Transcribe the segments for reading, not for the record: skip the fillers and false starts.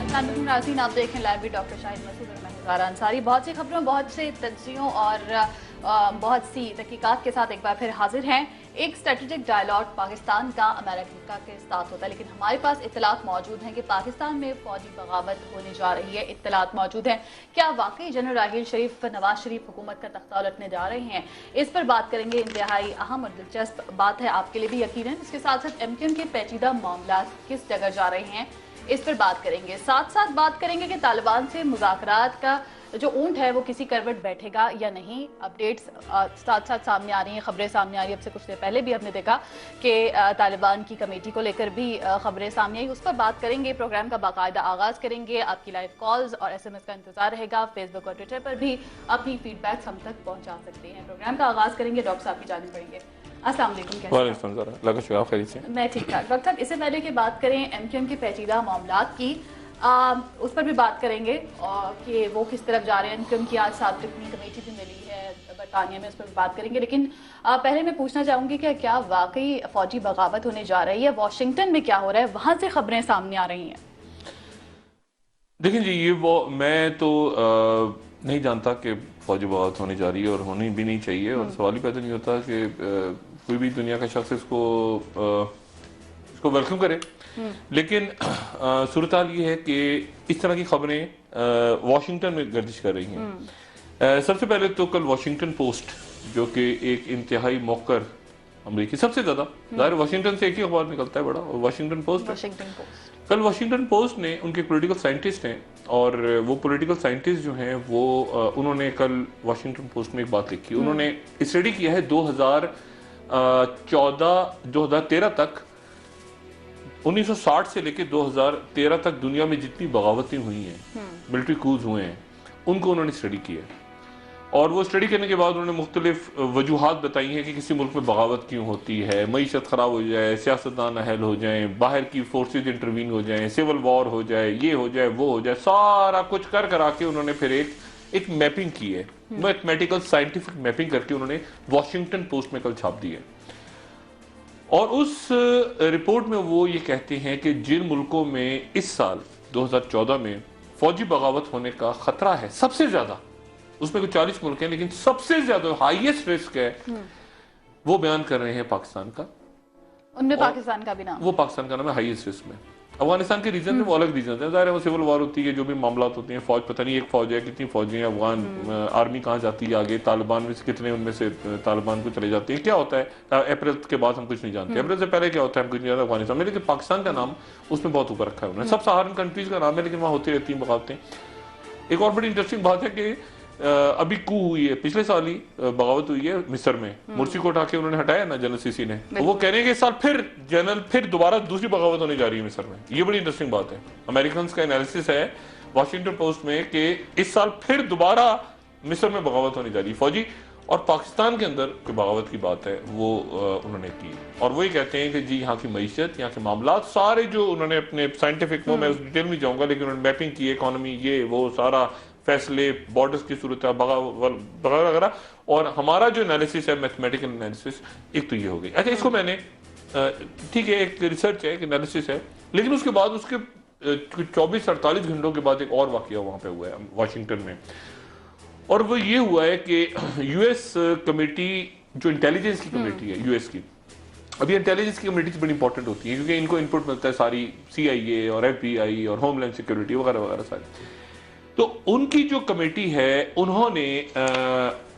नाज़रीन, आप देखें लाइव भी डॉक्टर शाहिद मसूद और मैं ज़ारा अंसारी बहुत सी खबरों, बहुत से तज्जियों और बहुत सी तहकीकात के साथ एक बार फिर हाजिर हैं। एक स्ट्रेटेजिक डायलॉग पाकिस्तान का अमेरिका के साथ होता है, लेकिन हमारे पास इत्तलात मौजूद हैं कि पाकिस्तान में फौजी बगावत होने जा रही है। इत्तलात मौजूद हैं, क्या वाकई जनरल राहील शरीफ नवाज शरीफ हुकूमत का तख्ता उलटने जा रहे हैं? इस पर बात करेंगे। इंतहाई अहम और दिलचस्प बात है आपके लिए भी यकीनन। इसके साथ साथ एमक्यूएम के पेचीदा मामला किस जगह जा रहे हैं, इस पर बात करेंगे। साथ साथ बात करेंगे कि तालिबान से मुज़ाकरात का जो ऊंट है वो किसी करवट बैठेगा या नहीं। अपडेट्स साथ साथ सामने आ रही हैं, खबरें सामने आ रही हैं। अब से कुछ देर पहले भी हमने देखा कि तालिबान की कमेटी को लेकर भी खबरें सामने आई, उस पर बात करेंगे। प्रोग्राम का बाकायदा आगाज़ करेंगे। आपकी लाइव कॉल्स और SMS का इंतजार रहेगा। फेसबुक और ट्विटर पर भी अपनी फीडबैक्स हम तक पहुँचा सकते हैं। प्रोग्राम का आगाज़ करेंगे। डॉक्टर साहब की जाने पड़ेंगे। अस्सलाम वालेकुम। मैं ठीक ठाक। डॉक्टर साहब, इससे पहले कि बात करें एमक्यूएम के पेचीदा मामलात की, उस पर भी बात करेंगे और कि वो किस तरफ जा रहे हैं। एमक्यूएम की आज साबिक़ कमेटी भी मिली है बरतानिया में, उस पर भी बात करेंगे। लेकिन पहले मैं पूछना चाहूँगी कि क्या वाकई फौजी बगावत होने जा रही है? वाशिंगटन में क्या हो रहा है? वहाँ से खबरें सामने आ रही हैं। देखिए जी, ये वो मैं तो नहीं जानता कि फौजी बगावत होने जा रही है और होनी भी नहीं चाहिए, और सवाल ही पैदा नहीं होता कि कोई भी दुनिया का शख्स इसको वेलकम करे। लेकिन सूरत हाल ये है कि इस तरह की खबरें वाशिंगटन में गर्दिश कर रही हैं। सबसे पहले तो कल वाशिंगटन पोस्ट, जो कि एक इंतहाई मौकर अमरीकी, सबसे ज्यादा ज़ाहिर वाशिंगटन से एक ही अखबार निकलता है बड़ा, और वाशिंगटन पोस्ट। कल वाशिंगटन पोस्ट ने, उनके पॉलिटिकल साइंटिस्ट हैं, और वो पॉलिटिकल साइंटिस्ट जो हैं वो उन्होंने कल वाशिंगटन पोस्ट में एक बात लिखी। उन्होंने स्टडी किया है 2013 तक, 1960 से लेकर 2013 तक दुनिया में जितनी बगावतें हुई हैं, मिलिट्री कूज हुए हैं, उनको उन्होंने स्टडी किया है। और वो स्टडी करने के बाद उन्होंने मुख्तलिफ वजूहात बताई हैं कि किसी मुल्क में बगावत क्यों होती है। मईशत ख़राब हो जाए, सियासतदान अहल हो जाए, बाहर की फोर्सेज इंटरवीन हो जाए, सिविल वॉर हो जाए, ये हो जाए, वो हो जाए, सारा कुछ कर के उन्होंने फिर एक मैपिंग की है, मैथमेटिकल साइंटिफिक मैपिंग करके उन्होंने वाशिंगटन पोस्ट में कल छाप दी है। और उस रिपोर्ट में वो ये कहते हैं कि जिन मुल्कों में इस साल 2014 में फौजी बगावत होने का खतरा है सबसे ज्यादा, उसमें कुछ 40 मुल्क हैं, लेकिन सबसे ज्यादा हाईएस्ट रिस्क है, वो बयान कर रहे हैं पाकिस्तान का। उनमें पाकिस्तान का भी नाम, वो पाकिस्तान का नाम है हाईएस्ट रिस्क में। अफगानिस्तान के रीजन में वो अलग रीजन है, ज़ाहिर है वो सिविल वॉर होती है, जो भी मामला होते हैं, फौज पता नहीं एक फौज है, कितनी फौजें हैं, अफगान आर्मी कहाँ जाती है आगे, तालिबान में से कितने उनमें से तालिबान को चले जाते हैं, क्या होता है अप्रैल के बाद हम कुछ नहीं जानते, अप्रैल से पहले क्या होता है हम कुछ नहीं जानते अफगानिस्तान में। लेकिन पाकिस्तान का नाम उसमें बहुत ऊपर रखा है उन्होंने। सब सहारन कंट्रीज का नाम है, लेकिन वहाँ होती रहती हैं बगावतें। एक और बड़ी इंटरेस्टिंग बात है कि अभी कू हुई है, पिछले साल ही बगावत हुई है मिस्र में, मुर्सी को उठा के उन्होंने हटाया ना जनरल सीसी ने, तो वो कह रहे हैं कि इस साल फिर दोबारा दूसरी बगावत होने जा रही है मिस्र में। ये बड़ी इंटरेस्टिंग बात है। अमेरिकन का एनालिसिस है वाशिंगटन पोस्ट में कि इस साल फिर दोबारा मिस्र में बगावत होने जा रही है फौजी। और पाकिस्तान के अंदर कोई बगावत की बात है वो उन्होंने की, और वही कहते हैं कि जी यहाँ की मईशत, यहाँ के मामला सारे जो उन्होंने अपने साइंटिफिक, मैं उस डिटेल में जाऊंगा, लेकिन उन्होंने मैपिंग की, इकोनॉमी, ये वो सारा फैसले, बॉर्डर्स की सूरत वगैरह, और हमारा जो एनालिसिस है मैथमेटिकल एनालिसिस, एक तो ये हो गई। अच्छा, इसको मैंने ठीक है, एक रिसर्च है, एक एनालिसिस है, लेकिन उसके बाद उसके 24-48 घंटों के बाद एक और वाकया वहां पे हुआ है वाशिंगटन में, और वो ये हुआ है कि यूएस कमेटी, जो इंटेलिजेंस की कमेटी है यूएस की, अभी इंटेलिजेंस की कमेटी बड़ी इंपॉर्टेंट होती है क्योंकि इनको इनपुट मिलता है सारी CIA और FBI और होमलैंड सिक्योरिटी वगैरह वगैरह सारी। तो उनकी जो कमेटी है, उन्होंने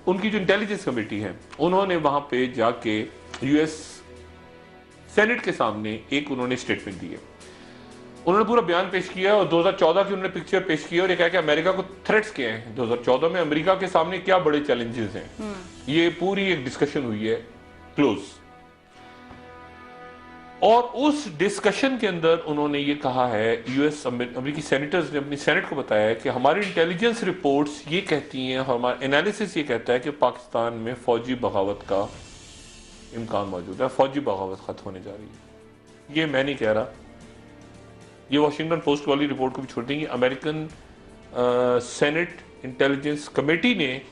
उनकी जो इंटेलिजेंस कमेटी है, उन्होंने वहां पे जाके यूएस सेनेट के सामने एक उन्होंने स्टेटमेंट दी है। उन्होंने पूरा बयान पेश किया और 2014 की उन्होंने पिक्चर पेश की और ये कहा कि अमेरिका को थ्रेट्स क्या हैं 2014 में, अमेरिका के सामने क्या बड़े चैलेंजेस हैं। ये पूरी एक डिस्कशन हुई है क्लोज, और उस डिस्कशन के अंदर उन्होंने ये कहा है, यूएस अमेरिकी सेनेटर्स ने अपनी सेनेट को बताया है कि हमारी इंटेलिजेंस रिपोर्ट्स ये कहती हैं, हमारा एनालिसिस ये कहता है कि पाकिस्तान में फौजी बगावत का इम्कान मौजूद है, फौजी बगावत खत्म होने जा रही है। ये मैं नहीं कह रहा, ये वाशिंगटन पोस्ट वाली रिपोर्ट को भी छोड़ देंगे। अमेरिकन सेनेट इंटेलिजेंस कमेटी ने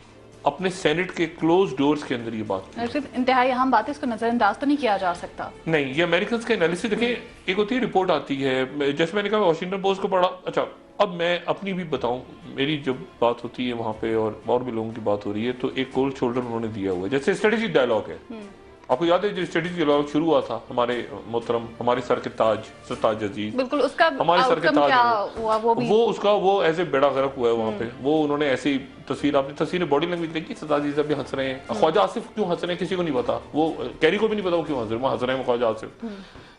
अपने सेनेट के क्लोज डोर्स के अंदर ये बात की। सिर्फ इंतहाई अहम बात है, इसको नजरअंदाज तो नहीं किया जा सकता। नहीं, ये अमेरिकन का एनालिसिस देखें, एक होती है रिपोर्ट आती है, जैसे मैंने कहा वाशिंगटन पोस्ट को पढ़ा, अच्छा अब मैं अपनी भी बताऊं, मेरी जब बात होती है वहां पे और भी लोगों की बात हो रही है, तो एक कोल्ड शोल्डर उन्होंने दिया हुआ है। जैसे स्ट्रेटेजिक डायलॉग है, आपको याद है जो स्ट्रेटेजिक डायलॉग शुरू हुआ था हमारे मोहतरम, हमारे सर के ताज सरताज अजीज, बिल्कुल उसका हमारे सर के ताज क्या हुआ वो भी, वो उसका वो ऐसे बेड़ा गर्क हुआ है वहां पे। वो उन्होंने ऐसी तस्वीर, आपने तस्वीर बॉडी लैंग्वेज देखी, सरताज अजीज अभी हंस रहे हैं। ख्वाजा आसिफ क्यों हंस रहे हैं किसी को नहीं पता, वो कैरी को भी नहीं पता वो क्यों हंस रहे हैं, वो हंस रहे हैं ख्वाजा आसिफ।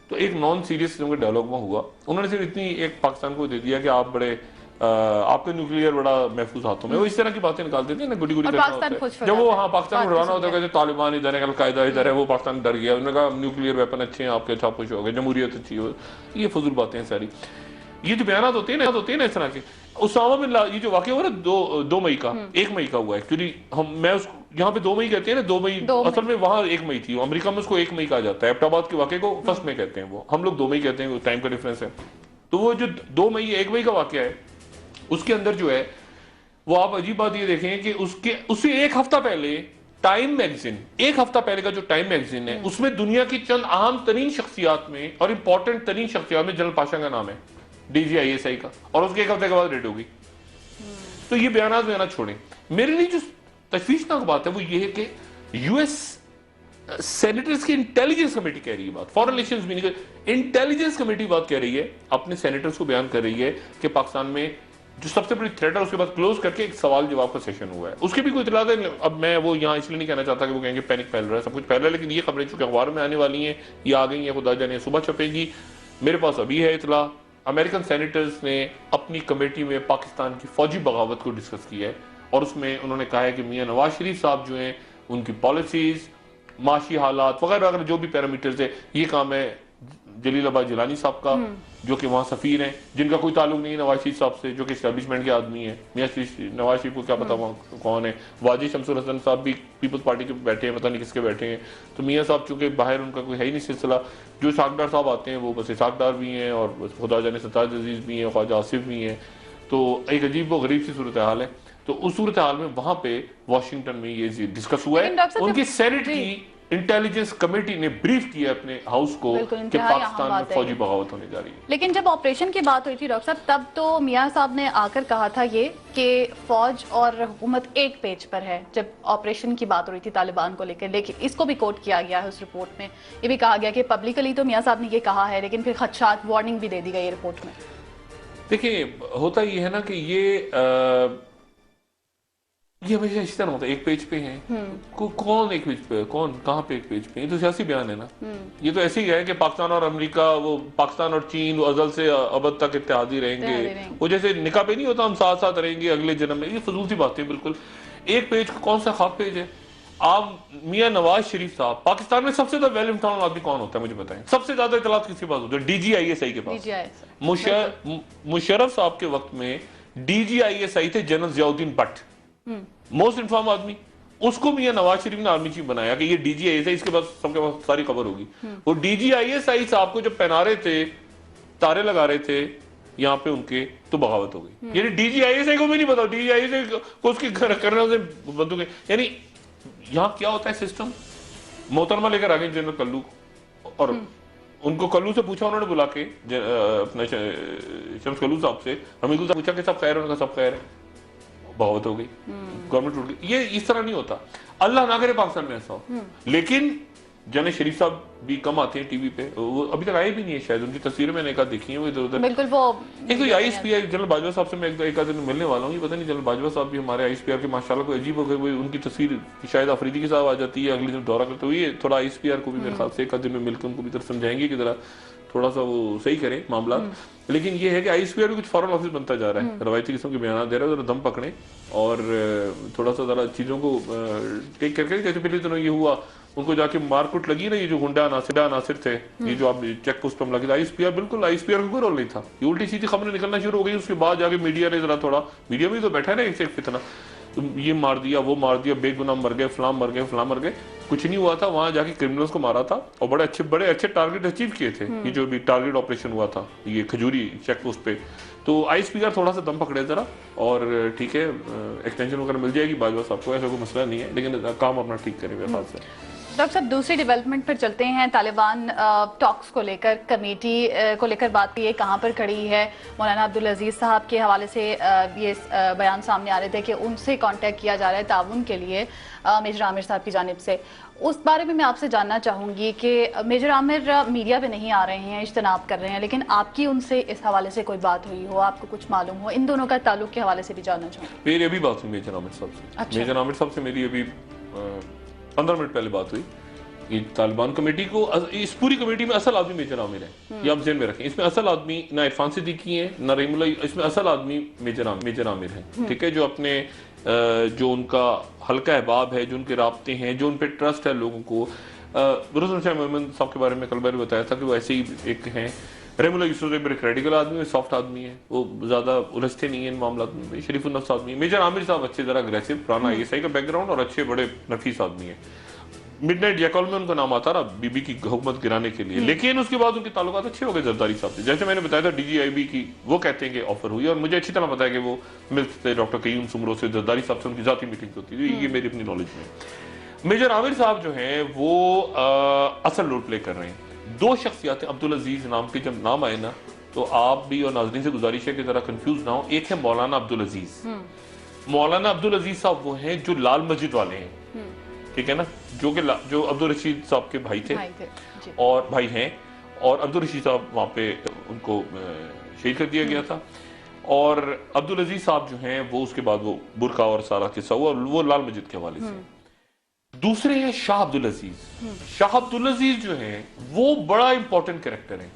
तो एक नॉन सीरियस डायलॉग में हुआ, उन्होंने सिर्फ इतनी एक पाकिस्तान को दे दिया कि आप बड़े आपके न्यूक्लियर बड़ा महफूज हाथों में, वो इस तरह की बातें निकालते थे ना, गुडी गुडी करना होता है। जब वो पाकिस्तान को डराना होता है, तालिबान इधर है, अलकायदा इधर है, वो पाकिस्तान डर गया, उन्होंने कहा न्यूक्लियर वेपन अच्छे हैं आपके, अच्छा खुश हो गए, जमहूरियत अच्छी हो। ये फजूल बातें हैं सारी, ये जो बयान होते हैं ना इस तरह के। उसामा बिन लादेन, ये जो वाकया हुआ ना 2 मई का, 1 मई का हुआ एक्चुअली, मैं उसको यहाँ पे 2 मई कहते हैं ना, 2 मई असल में वहां 1 मई थी, अमेरिका में उसको 1 मई कहा जाता है। एबटाबाद के वाकये को 1 मई कहते हैं, वो हम लोग 2 मई कहते हैं, टाइम का डिफरेंस है। तो वो जो 2 मई 1 मई का वाकया है, उसके अंदर जो है वो, आप अजीब बात ये देखें कि उससे एक हफ्ता पहले टाइम मैगजीन, एक हफ्ता पहले का जो टाइम मैगजीन है, उसमें दुनिया की चंद अहम तरीन शख्सियात में और इंपॉर्टेंट तरीन शख्सियात में जनरल पाशा का नाम है, DGISI का, और उसके एक हफ्ते के बाद रेड होगी। तो ये बयान छोड़ें। मेरे लिए जो तशवीशनाक बात है वो ये है कि US सेनेटर्स की इंटेलिजेंस कमेटी कह रही है बात, फॉरेन रिलेशंस भी नहीं, इंटेलिजेंस कमेटी बात कह रही है, अपने सेनेटर्स को बयान कर रही है कि पाकिस्तान में जो सबसे बड़ी थ्रेट है उसके बाद क्लोज करके एक सवाल जवाब का सेशन हुआ है। उसकी भी कोई इतला है। अब मैं वो यहाँ इसलिए नहीं कहना चाहता कि वो कहेंगे पैनिक फैल रहा है, सब कुछ फैल रहा है, लेकिन ये खबरें चूंकि अखबार में आने वाली हैं, ये आ गई हैं, खुदा जाने सुबह छपेगी, मेरे पास अभी है इतला। अमेरिकन सेनेटर्स ने अपनी कमेटी में पाकिस्तान की फौजी बगावत को डिस्कस किया है, और उसमें उन्होंने कहा है कि मियां नवाज शरीफ साहब जो हैं, उनकी पॉलिसीज, माशी हालात वगैरह वगैरह जो भी पैरामीटर्स है, ये काम है जलीलाबाद जिलानी साहब का, जो कि वहाँ सफीर हैं, जिनका कोई ताल्लुक नहीं है नवाज शरीफ साहब से, जो कि एस्टेब्लिशमेंट के आदमी है। मियां नवाज शरीफ को क्या पता वहाँ कौन है। वाजिद शमसुल हसन साहब भी पीपल्स पार्टी के बैठे हैं, पता नहीं किसके बैठे हैं। तो मियां साहब चूंकि बाहर उनका कोई है ही नहीं सिलसिला, जो इसाकडार साहब आते हैं वो बस इसाकडार भी हैं, और खुदा जाने सरताज अजीज भी हैं, ख्वाजा आसिफ भी हैं। तो एक अजीब व गरीब सी सूरत हाल है। तो उस सूरत हाल में वहां पे वाशिंगटन में ये डिस्कस हुआ है, उनकी सेनेट की इंटेलिजेंस कमेटी ने ब्रीफ किया अपने हाउस को कि पाकिस्तान में फौजी बगावत होने जा रही है। लेकिन जब ऑपरेशन की बात हुई थी डॉक्टर साहब, तब तो मियां साहब ने आकर कहा था ये कि फौज और हुकूमत एक पेज पर है, जब ऑपरेशन की बात हो रही थी तालिबान को लेकर। लेकिन इसको भी कोट किया गया है उस रिपोर्ट में, ये भी कहा गया कि पब्लिकली तो मियां साहब ने ये कहा है, लेकिन फिर खदशात वार्निंग भी दे दी गई रिपोर्ट में। देखिए, होता ये है ना कि ये हमेशा इस तरह होता है, एक पेज पे है, कौन एक पेज पे है, कौन कहाँ पे एक पेज पे है, ये तो सियासी बयान है ना। ये तो ऐसे ही है कि पाकिस्तान और अमेरिका, वो पाकिस्तान और चीन वो अजल से अबद तक इत्तेहादी रहेंगे, वो जैसे निकाह पे नहीं होता हम साथ साथ रहेंगे अगले जन्म में, ये फजूल सी बातें बिल्कुल। एक पेज कौन सा खास पेज है। आप मियां नवाज शरीफ साहब, पाकिस्तान में सबसे ज्यादा वेल इन्फॉर्म्ड आदमी कौन होता है मुझे बताएं, सबसे ज्यादा इतलात किसके पास होती है? DGISI के पास। मुशर्रफ साहब के वक्त में DGISI थे general Ziauddin Bhatt, most inform आदमी। उसको मियां नवाज शरीफ ने आर्मी चीफ बनाया कि ये DGISI, इसके पास सबके पास सारी खबर होगी। वो DGISI साहब को जब पहना रहे थे, तारे लगा रहे थे यहाँ पे उनके, तो बगावत हो गई। यानी DGISI को भी नहीं पता, DGISI को उसके करने से बंदूकें। यानी यहाँ क्या होता है सिस्टम, मोहतरमा लेकर आ गए जनरल कल्लू, और उनको कल्लू से पूछा उन्होंने बुला के, अपने शम्स कल्लू साहब से, हमीदुल साहब पूछा कि सब खैर है, उनका सब खैर है, बगावत हो गई, गवर्नमेंट टूट गई। ये इस तरह नहीं होता, अल्लाह ना करे पाकिस्तान में ऐसा हो। लेकिन जने शरीफ साहब भी कम आते हैं टीवी पे, वो अभी तक आए भी नहीं है शायद, उनकी तस्वीरें मैंने एक आध देखी हैं वो इधर उधर। बिल्कुल वो एक तो ISPR जनरल बाजवा साहब से मैं एक आध दिन मिलने वाला हूँ, ये पता नहीं जनरल बाजवा साहब भी हमारे ISPR के माशाल्लाह को अजीब हो गए, उनकी तस्वीर शायद अफरीदी के साथ आ जाती है, अगले दिन दौरा करते हुए थोड़ा ISPR को भी मेरे ख्याल से एक आध दिन में मिलकर उनको भी तरफ समझाएंगे कि जरा थोड़ा सा वो सही करें मामला। लेकिन ये है कि ISPR भी कुछ फॉरेन ऑफिस बनता जा रहा है, रवायती किस्म के बयान दे रहा है, जरा दम पकड़े और थोड़ा सा जरा चीजों को टेक करके। जैसे पिछले दिनों ये हुआ, उनको जाके मारकुट लगी ना, ये जो गुंडा नासिर थे, ये जो आप चेक पोस्ट पर लगे, ISPR बिल्कुल ISPR का कोई रोल नहीं था, ये उल्टी सीधी खबरें निकलना शुरू हो गई। उसके बाद जाके मीडिया ने जरा थोड़ा, मीडिया में तो बैठा है ना एक फितना, तो ये मार दिया वो मार दिया, बेगुनाह मर गए, फलां मर गए, फलां मर गए, कुछ नहीं हुआ था। वहां जाके क्रिमिनल्स को मारा था और बड़े अच्छे टारगेट अचीव किए थे। ये जो भी टारगेट ऑपरेशन हुआ था ये खजूरी चेक पोस्ट पे, तो ISPR थोड़ा सा दम पकड़े जरा, और ठीक है एक्सटेंशन वगैरह मिल जाएगी बाजवा साहब को, ऐसा कोई मसला नहीं है, लेकिन काम अपना ठीक करें मेरे ख्याल से। डॉक्टर साहब, दूसरी डेवलपमेंट पर चलते हैं। तालिबान टॉक्स को लेकर, कमेटी को लेकर बात की है, कहाँ पर खड़ी है? मौलाना अब्दुल अजीज साहब के हवाले से ये बयान सामने आ रहे थे कि उनसे कांटेक्ट किया जा रहा है ताउन के लिए मेजर आमिर साहब की जानिब से। उस बारे में मैं आपसे जानना चाहूँगी कि मेजर आमिर मीडिया पे नहीं आ रहे हैं, इज्तनाब कर रहे हैं, लेकिन आपकी उनसे इस हवाले से कोई बात हुई हो, आपको कुछ मालूम हो, इन दोनों का ताल्लुक के हवाले से भी जानना चाहूँगी। मेरी अभी बात हुई मेजर आमिर साहब से। अच्छा। मेजर आमिर साहब से मेरी अभी 15 मिनट पहले बात हुई। ये तालिबान कमेटी को, इस पूरी कमेटी में असल आदमी मेजर आमिर है, ये आप ज़हन में रखें। इसमें असल आदमी ना इरफान सिद्दीकी है ना रहीमुल्ला, इसमें असल आदमी मेजर आमिर है, ठीक है। जो अपने जो उनका हल्का अहबाब है, जो उनके राब्ते हैं, जो उन पर ट्रस्ट है लोगों को। रसूल शाह मोहम्मद साहब के बारे में कल मैंने बताया था कि वो ऐसे ही एक हैं। रहीमुल्ला यूसुफ बड़े क्रेडिकल आदमी है, सॉफ्ट आदमी है, वो ज़्यादा उलझते नहीं है इन मामला में, शरीफुल नफ्स आदमी है। मेजर आमिर साहब अच्छे ज़रा अग्रेसिव, पुराना ISI का बैकग्राउंड और अच्छे बड़े नफीस आदमी है। मिडनाइट जैकॉल में उनका नाम आता रहा बीबी की हुकूमत गिराने के लिए, लेकिन उसके बाद उनके ताल्लुकात अच्छे हो गए जरदारी साहब से। जैसे मैंने बताया था DGIB की, वो कहते हैं कि ऑफर हुई, और मुझे अच्छी तरह पता है कि वो मिलते थे डॉक्टर कयूम सुमरो से, जरदारी साहब से उनकी जाती मीटिंग होती थी, ये मेरी अपनी नॉलेज में। मेजर आमिर साहब जो हैं वो असल रोल प्ले कर रहे हैं। दो शख्सियात अब्दुल अजीज नाम के जब नाम आए ना, तो आप भी और नाज़रीन से गुजारिश है कि जरा कंफ्यूज ना हो। एक है मौलाना अब्दुल अजीज। मौलाना अब्दुल अजीज साहब वो हैं जो लाल मस्जिद वाले हैं, ठीक है ना, जो अब्दुल रशीद साहब के भाई थे और भाई हैं, और अब्दुल रशीद साहब वहाँ पे उनको शहीद कर दिया गया था। और अब्दुल अजीज साहब जो हैं वो उसके बाद वो बुरका और सारा किस्सा हुआ, वो लाल मस्जिद के हवाले से। दूसरे हैं शाह अब्दुल अजीज। शाह अब्दुल अजीज जो हैं वो बड़ा इंपॉर्टेंट कैरेक्टर हैं।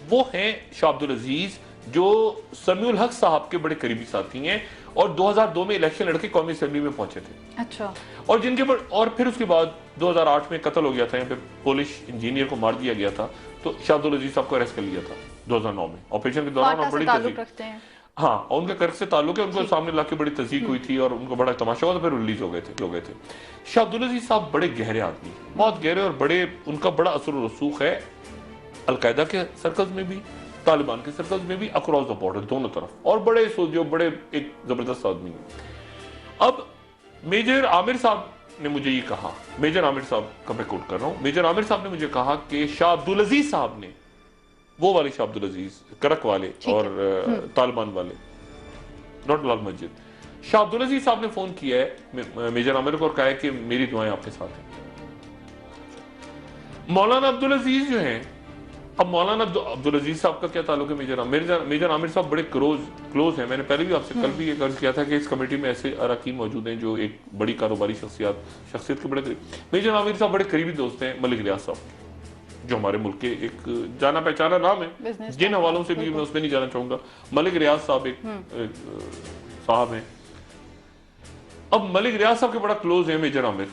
वो हैं शाह अब्दुल अजीज जो समीउल हक साहब के बड़े करीबी साथी हैं, और 2002 में इलेक्शन लड़के कौमी असेंबली में पहुंचे थे। अच्छा। और जिनके और फिर उसके बाद 2008 में कत्ल हो गया था, यहाँ पे पोलिश इंजीनियर को मार दिया गया था, तो शाह अब्दुल अजीज साहब को अरेस्ट कर लिया था 2009 में ऑपरेशन के दौरान। बड़ी रखते हैं। हाँ, और उनका कर्क से ताल्लुक है, उनको सामने लाके बड़ी तस्दीक हुई थी और उनको बड़ा तमाशा हुआ, तो फिर रिलीज हो गए थे। शाह अब्दुल अजीज साहब बड़े गहरे आदमी, बहुत गहरे, और बड़े उनका बड़ा असर और रसूख है अलकायदा के सर्कल्स में भी, तालिबान के सर्कल्स में भी, अक्रॉस द बॉर्डर दोनों तरफ, और बड़े जो बड़े एक जबरदस्त आदमी है। अब मेजर आमिर साहब ने मुझे ये कहा, मेजर आमिर साहब का मैं कोट कर रहा हूं, मेजर आमिर साहब ने मुझे कहा कि शाह अब्दुल अजीज साहब ने, वो वाले शाह अब्दुल अजीज करक वाले और तालिबान वाले, नॉट लाल मस्जिद, शाह अब्दुल अजीज साहब ने फोन किया है मेजर आमिर को और कहा है कि मेरी दुआएं आपके साथ हैं। मौलाना अब्दुल अजीज जो हैं, अब मौलाना अब्दुल अजीज साहब का क्या ताल्लुक है मेजर आमिर साहब बड़े क्लोज हैं। मैंने पहले भी आपसे कल भी ये अर्ज किया था कि इस कमेटी में ऐसे अरकान मौजूद हैं जो एक बड़ी कारोबारी शख्सियत के बड़े करीब। मेजर आमिर साहब बड़े करीबी दोस्त हैं मलिक रियाज साहब, जो हमारे मुल्क के एक जाना पहचाना नाम है, जिन हवालों से भी मैं उसमें नहीं जाना चाहूंगा। मलिक रियाज साहब एक साहब हैं। अब मलिक रियाज साहब के बड़ा क्लोज है मेजर आमिर।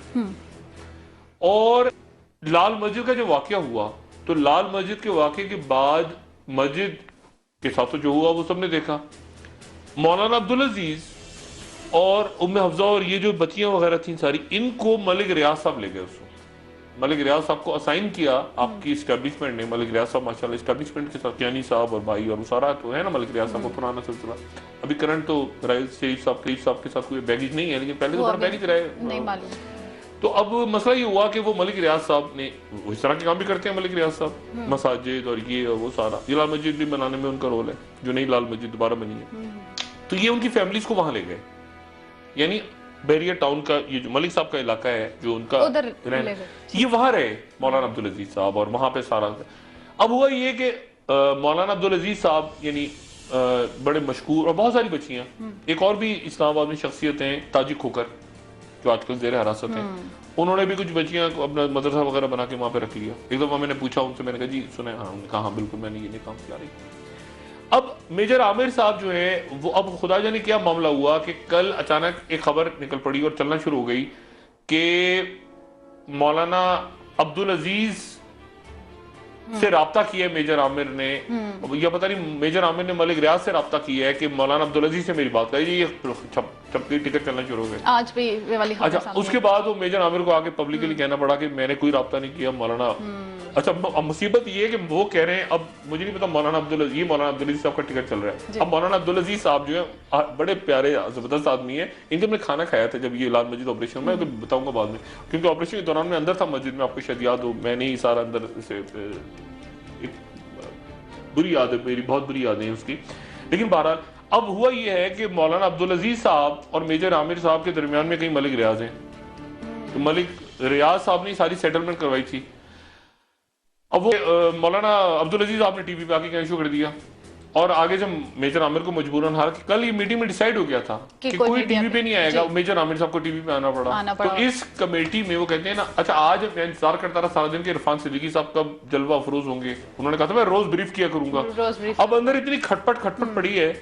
और लाल मस्जिद का जो वाकया हुआ, तो लाल मस्जिद के वाकये के बाद मस्जिद के साथ जो हुआ वो सबने देखा। मौलाना अब्दुल अजीज और उम्मे हफ्जा और ये जो बच्चियां वगैरह थी सारी, इनको मलिक रियाज साहब ले गए। उसको मलिक रियाज साहब को असाइन किया आपकी स्टैब्लिशमेंट ने। मलिक रियाज साहब माशाल्लाह स्टैब्लिशमेंट के साथ, यानी साहब और भाई और सारा तो है ना मलिक रियाज साहब को पुराना सिलसिला। अभी करंट तो शरीफ साहब के साथ कोई बैगेज नहीं है, लेकिन पहले तो बड़ा बैगेज रहे, नहीं मालूम। तो अब मसला ये हुआ कि वो मलिक रियाज साहब ने इस तरह के काम भी करते हैं। मलिक रियाज साहब मसाजिद और ये और वो सारा, ये लाल मस्जिद भी बनाने में उनका रोल है, जो नई लाल मस्जिद दोबारा बनी है। तो ये उनकी फैमिलीज को वहां ले गए, यानी बैरियर टाउन का ये जो मलिक साहब का इलाका है, जो उनका ये वहां रहे मौलाना अब्दुल अजीज साहब, और वहां पे सारा। अब हुआ ये कि मौलाना अब्दुल अजीज साहब यानी बड़े मशहूर, और बहुत सारी बच्चियां, एक और भी इस्लामाबाद में शख्सियत हैं ताजी खोकर, जो आजकल जेर हिरासत है, उन्होंने भी कुछ बच्चियां अपना मदरसा वगैरह बना के वहां पे रख लिया। एक दफा मैंने पूछा उनसे, मैंने कहा जी सुने? हाँ, उन्होंने कहा हाँ बिल्कुल, मैंने ये काम किया रही। अब मेजर आमिर साहब जो है वो, अब खुदा जाने क्या मामला हुआ कि कल अचानक एक खबर निकल पड़ी और चलना शुरू हो गई कि मौलाना अब्दुल अजीज से राब्ता किया है मेजर आमिर ने, या पता नहीं मेजर आमिर ने मलिक रियाज से राब्ता किया है कि मौलाना अब्दुल अजीज से मेरी बात करी। ये छपकी टिकट चलना शुरू हो गए आज भी वाली खबर। अच्छा, उसके बाद वो मेजर आमिर को आके पब्लिकली कहना पड़ा कि मैंने कोई राब्ता नहीं किया, मौलाना अच्छा, अब मुसीबत ये है कि वो कह रहे हैं, अब मुझे नहीं पता मौलाना अब्दुल अजीज साहब का टिकट चल रहा है। अब मौलाना अब्दुल अजीज साहब जो है बड़े प्यारे जबरदस्त आदमी है, इनके मैंने खाना खाया था जब ये लाल मस्जिद ऑपरेशन में, तो बताऊंगा बाद में, क्योंकि ऑपरेशन के दौरान मैं अंदर था मस्जिद में, आपको शायद याद हो, मैंने ही सारा अंदर से एक बुरी याद है मेरी, बहुत बुरी यादें हैं उसकी। लेकिन बहरहाल अब हुआ ये है कि मौलाना अब्दुल अजीज साहब और मेजर आमिर साहब के दरमियान में कई मलिक रियाज हैं, तो मलिक रियाज साहब ने सारी सेटलमेंट करवाई थी। अब वो मौलाना अब्दुल अजीज आपने टीवी पे आके कहना शुरू कर दिया, और आगे जब मेजर आमिर को मजबूरन, हालांकि कल ये मीटिंग में डिसाइड हो गया था कि कोई टीवी पे नहीं आएगा, मेजर आमिर साहब को टीवी पे आना पड़ा। तो इस कमेटी में वो कहते हैं ना, अच्छा आज मैं इंतजार करता रहा सारा दिन के इरफान सिद्दीकी साहब कब जलवा अफरोज होंगे, उन्होंने कहा था मैं रोज ब्रीफ किया करूंगा। अब अंदर इतनी खटपट पड़ी है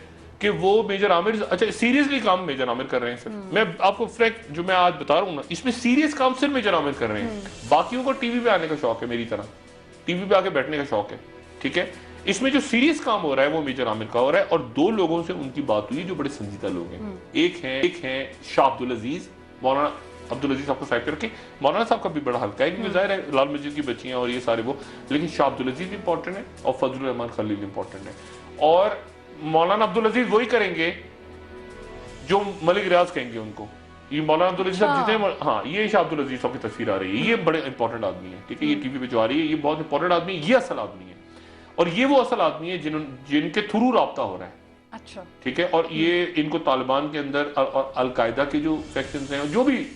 कि वो मेजर आमिर, अच्छा सीरियसली काम मेजर आमिर कर रहे हैं सर, मैं आपको फ्रैंक जो मैं आज बता रहा हूँ ना, इसमें सीरियस काम सिर्फ मेजर आमिर कर रहे हैं, बाकियों को टीवी पे आने का शौक है, मेरी तरह टीवी पे आके बैठने का शौक है, ठीक है। इसमें जो सीरियस काम हो रहा है वो मेजर आमिर का हो रहा है, और दो लोगों से उनकी बात हुई जो बड़े संजीदा लोग हैं। एक हैं शाह अब्दुल अजीज, मौलाना अब्दुल अजीज साहब को साइड करके, मौलाना साहब का भी बड़ा हल्का है, क्योंकि जाहिर है लाल मस्जिद की बच्चियां और ये सारे वो, लेकिन शाह अब्दुल अजीज इंपॉर्टेंट है और फजलुर रहमान खलील इंपॉर्टेंट है, और मौलाना अब्दुल अजीज वही करेंगे जो मलिक रियाज कहेंगे उनको। ये मौलाना अब्दुल अजीज साहब जितने, हाँ ये शाह अब्दुल अजीज साहब की तस्वीर आ रही है, ये बड़े इंपॉर्टेंट आदमी है, ठीक है, ये टीवी पे जो आ रही है ये बहुत इंपॉर्टेंट आदमी है, ये असल आदमी है, और ये वो असल आदमी है जिनके थ्रू राब्ता हो रहा है। अच्छा, ठीक है, और ये इनको तालिबान के अंदर और अलकायदा के जो सेक्शंस हैं, जो भी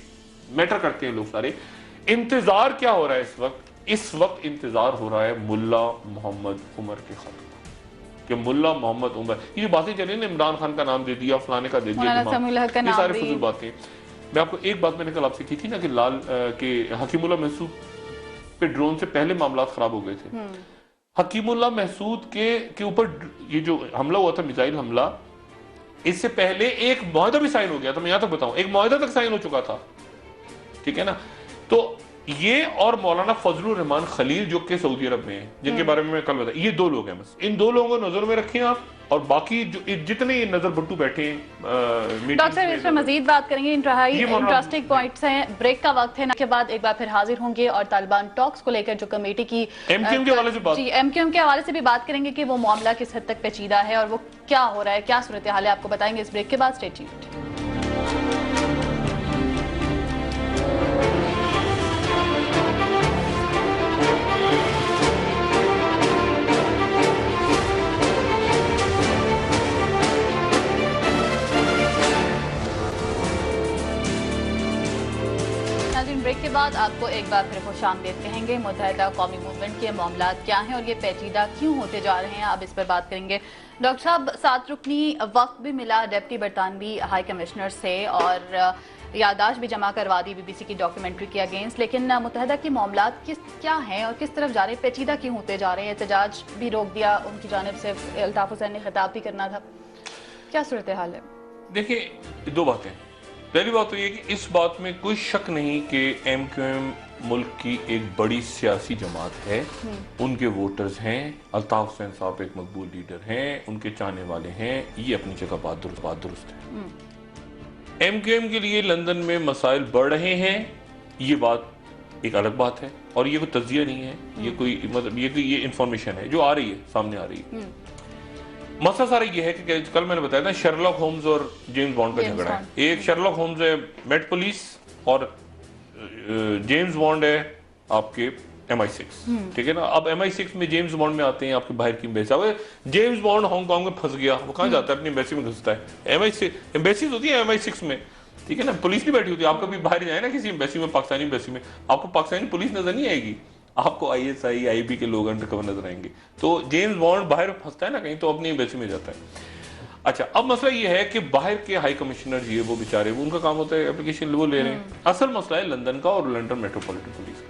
मैटर करते हैं लोग सारे, इंतजार क्या हो रहा है इस वक्त इंतजार हो रहा है मुल्ला मोहम्मद उमर के खत कि मुल्ला मोहम्मद उमर, ये बातें चली ना, इमरान खान का नाम दे दिया, फलाने का दे दिया, ये सारे फजूल बातें। मैं आपको एक बात मैंने कल आपसे की थी ना कि लाल के हकीमुल्लाह महसूद पे ड्रोन से पहले मामला खराब हो गए थे। हकीमुल्लाह महसूद के ऊपर ये जो हमला हुआ था, मिसाइल हमला, इससे पहले एक मुआहदा भी साइन हो गया था, मैं यहां तक बताऊं, एक मुआहदा तक साइन हो चुका था, ठीक है ना। तो ये और मौलाना फजलुर रहमान खलील जो कि सऊदी अरब में हैं, जिनके बारे में मैं कल बताया, ये दो लोग हैं, बस इन दो लोगों को नजर में रखें आप, और बाकी जो जितने ये नजर बट्टू बैठे हैं। डॉक्टर साहब इस पर मजीद बात करेंगे, इंटरेस्टिंग पॉइंट्स हैं, ब्रेक का वक्त है ना, के बाद एक बार फिर हाजिर होंगे और तालिबान टॉक्स को लेकर जो कमेटी की एमक्यूएम के हवाले से बात, जी एमक्यूएम के हवाले से भी बात करेंगे कि वो मामला किस हद तक पेचीदा है और वो क्या हो रहा है, क्या सूरत हाल है, आपको बताएंगे इस ब्रेक के बाद। Stay tuned. ब्रेक के बाद आपको एक बार फिर खुशामदीद कहेंगे। मुत्तहिदा कौमी मूवमेंट के मामला क्या हैं और ये पेचीदा क्यों होते जा रहे हैं, अब इस पर बात करेंगे। डॉक्टर साहब, 7 रुकनी वक्त भी मिला डेप्टी बरतानवी हाई कमिश्नर से और यादाश्त भी जमा करवा दी बीबीसी की डॉक्यूमेंट्री के अगेंस्ट, लेकिन मुत्तहिदा के मामला क्या हैं और किस तरफ जा रहे हैं, पेचीदा क्यों होते जा रहे हैं? एहतजाज भी रोक दिया उनकी जानिब से, अल्ताफ हुसैन ने खिताब भी करना था, क्या सूरत हाल है? देखिए, दो बातें। पहली बात तो ये कि इस बात में कोई शक नहीं कि एमक्यूएम मुल्क की एक बड़ी सियासी जमात है, उनके वोटर्स हैं, अल्ताफ हुसैन साहब एक मकबूल लीडर हैं, उनके चाहने वाले हैं, ये अपनी जगह बात दुरुस्त है। एमक्यूएम के लिए लंदन में मसाइल बढ़ रहे हैं, ये बात एक अलग बात है, और ये कोई तज्जिया नहीं है, ये कोई मतलब ये इंफॉर्मेशन है जो आ रही है, सामने आ रही है। मसला सारा ये है कि कल मैंने बताया था शर्लॉक होम्स और जेम्स बॉन्ड का झगड़ा है। एक शर्लॉक होम्स है मेट पुलिस और जेम्स बॉन्ड है आपके MI6, ठीक है ना। अब MI6 में जेम्स बॉन्ड में आते हैं आपके बाहर की एम्बेसी। जेम्स बॉन्ड हांगकांग में फंस गया, वो कहाँ जाता है? अपनी एम्बेसी में घुसता है। MI6 एम्बेसीज होती है MI6 में, ठीक है ना, पुलिस नहीं बैठी होती। आप कभी बाहर जाए ना किसी एम्बेसी में, पाकिस्तानी एम्बेसी में, आपको पाकिस्तानी पुलिस नजर नहीं आएगी, आपको ISI IB के लोग अंडरकवर नजर आएंगे। तो जेम्स बॉन्ड बाहर फंसता है ना कहीं, तो अपनी एम्बेसी में जाता है। अच्छा, अब मसला ये है कि बाहर के हाई कमिश्नर जी वो बेचारे, वो उनका काम होता है एप्लीकेशन वो ले रहे हैं। असल मसला है लंदन का और लंदन मेट्रोपॉलिटन पुलिस का।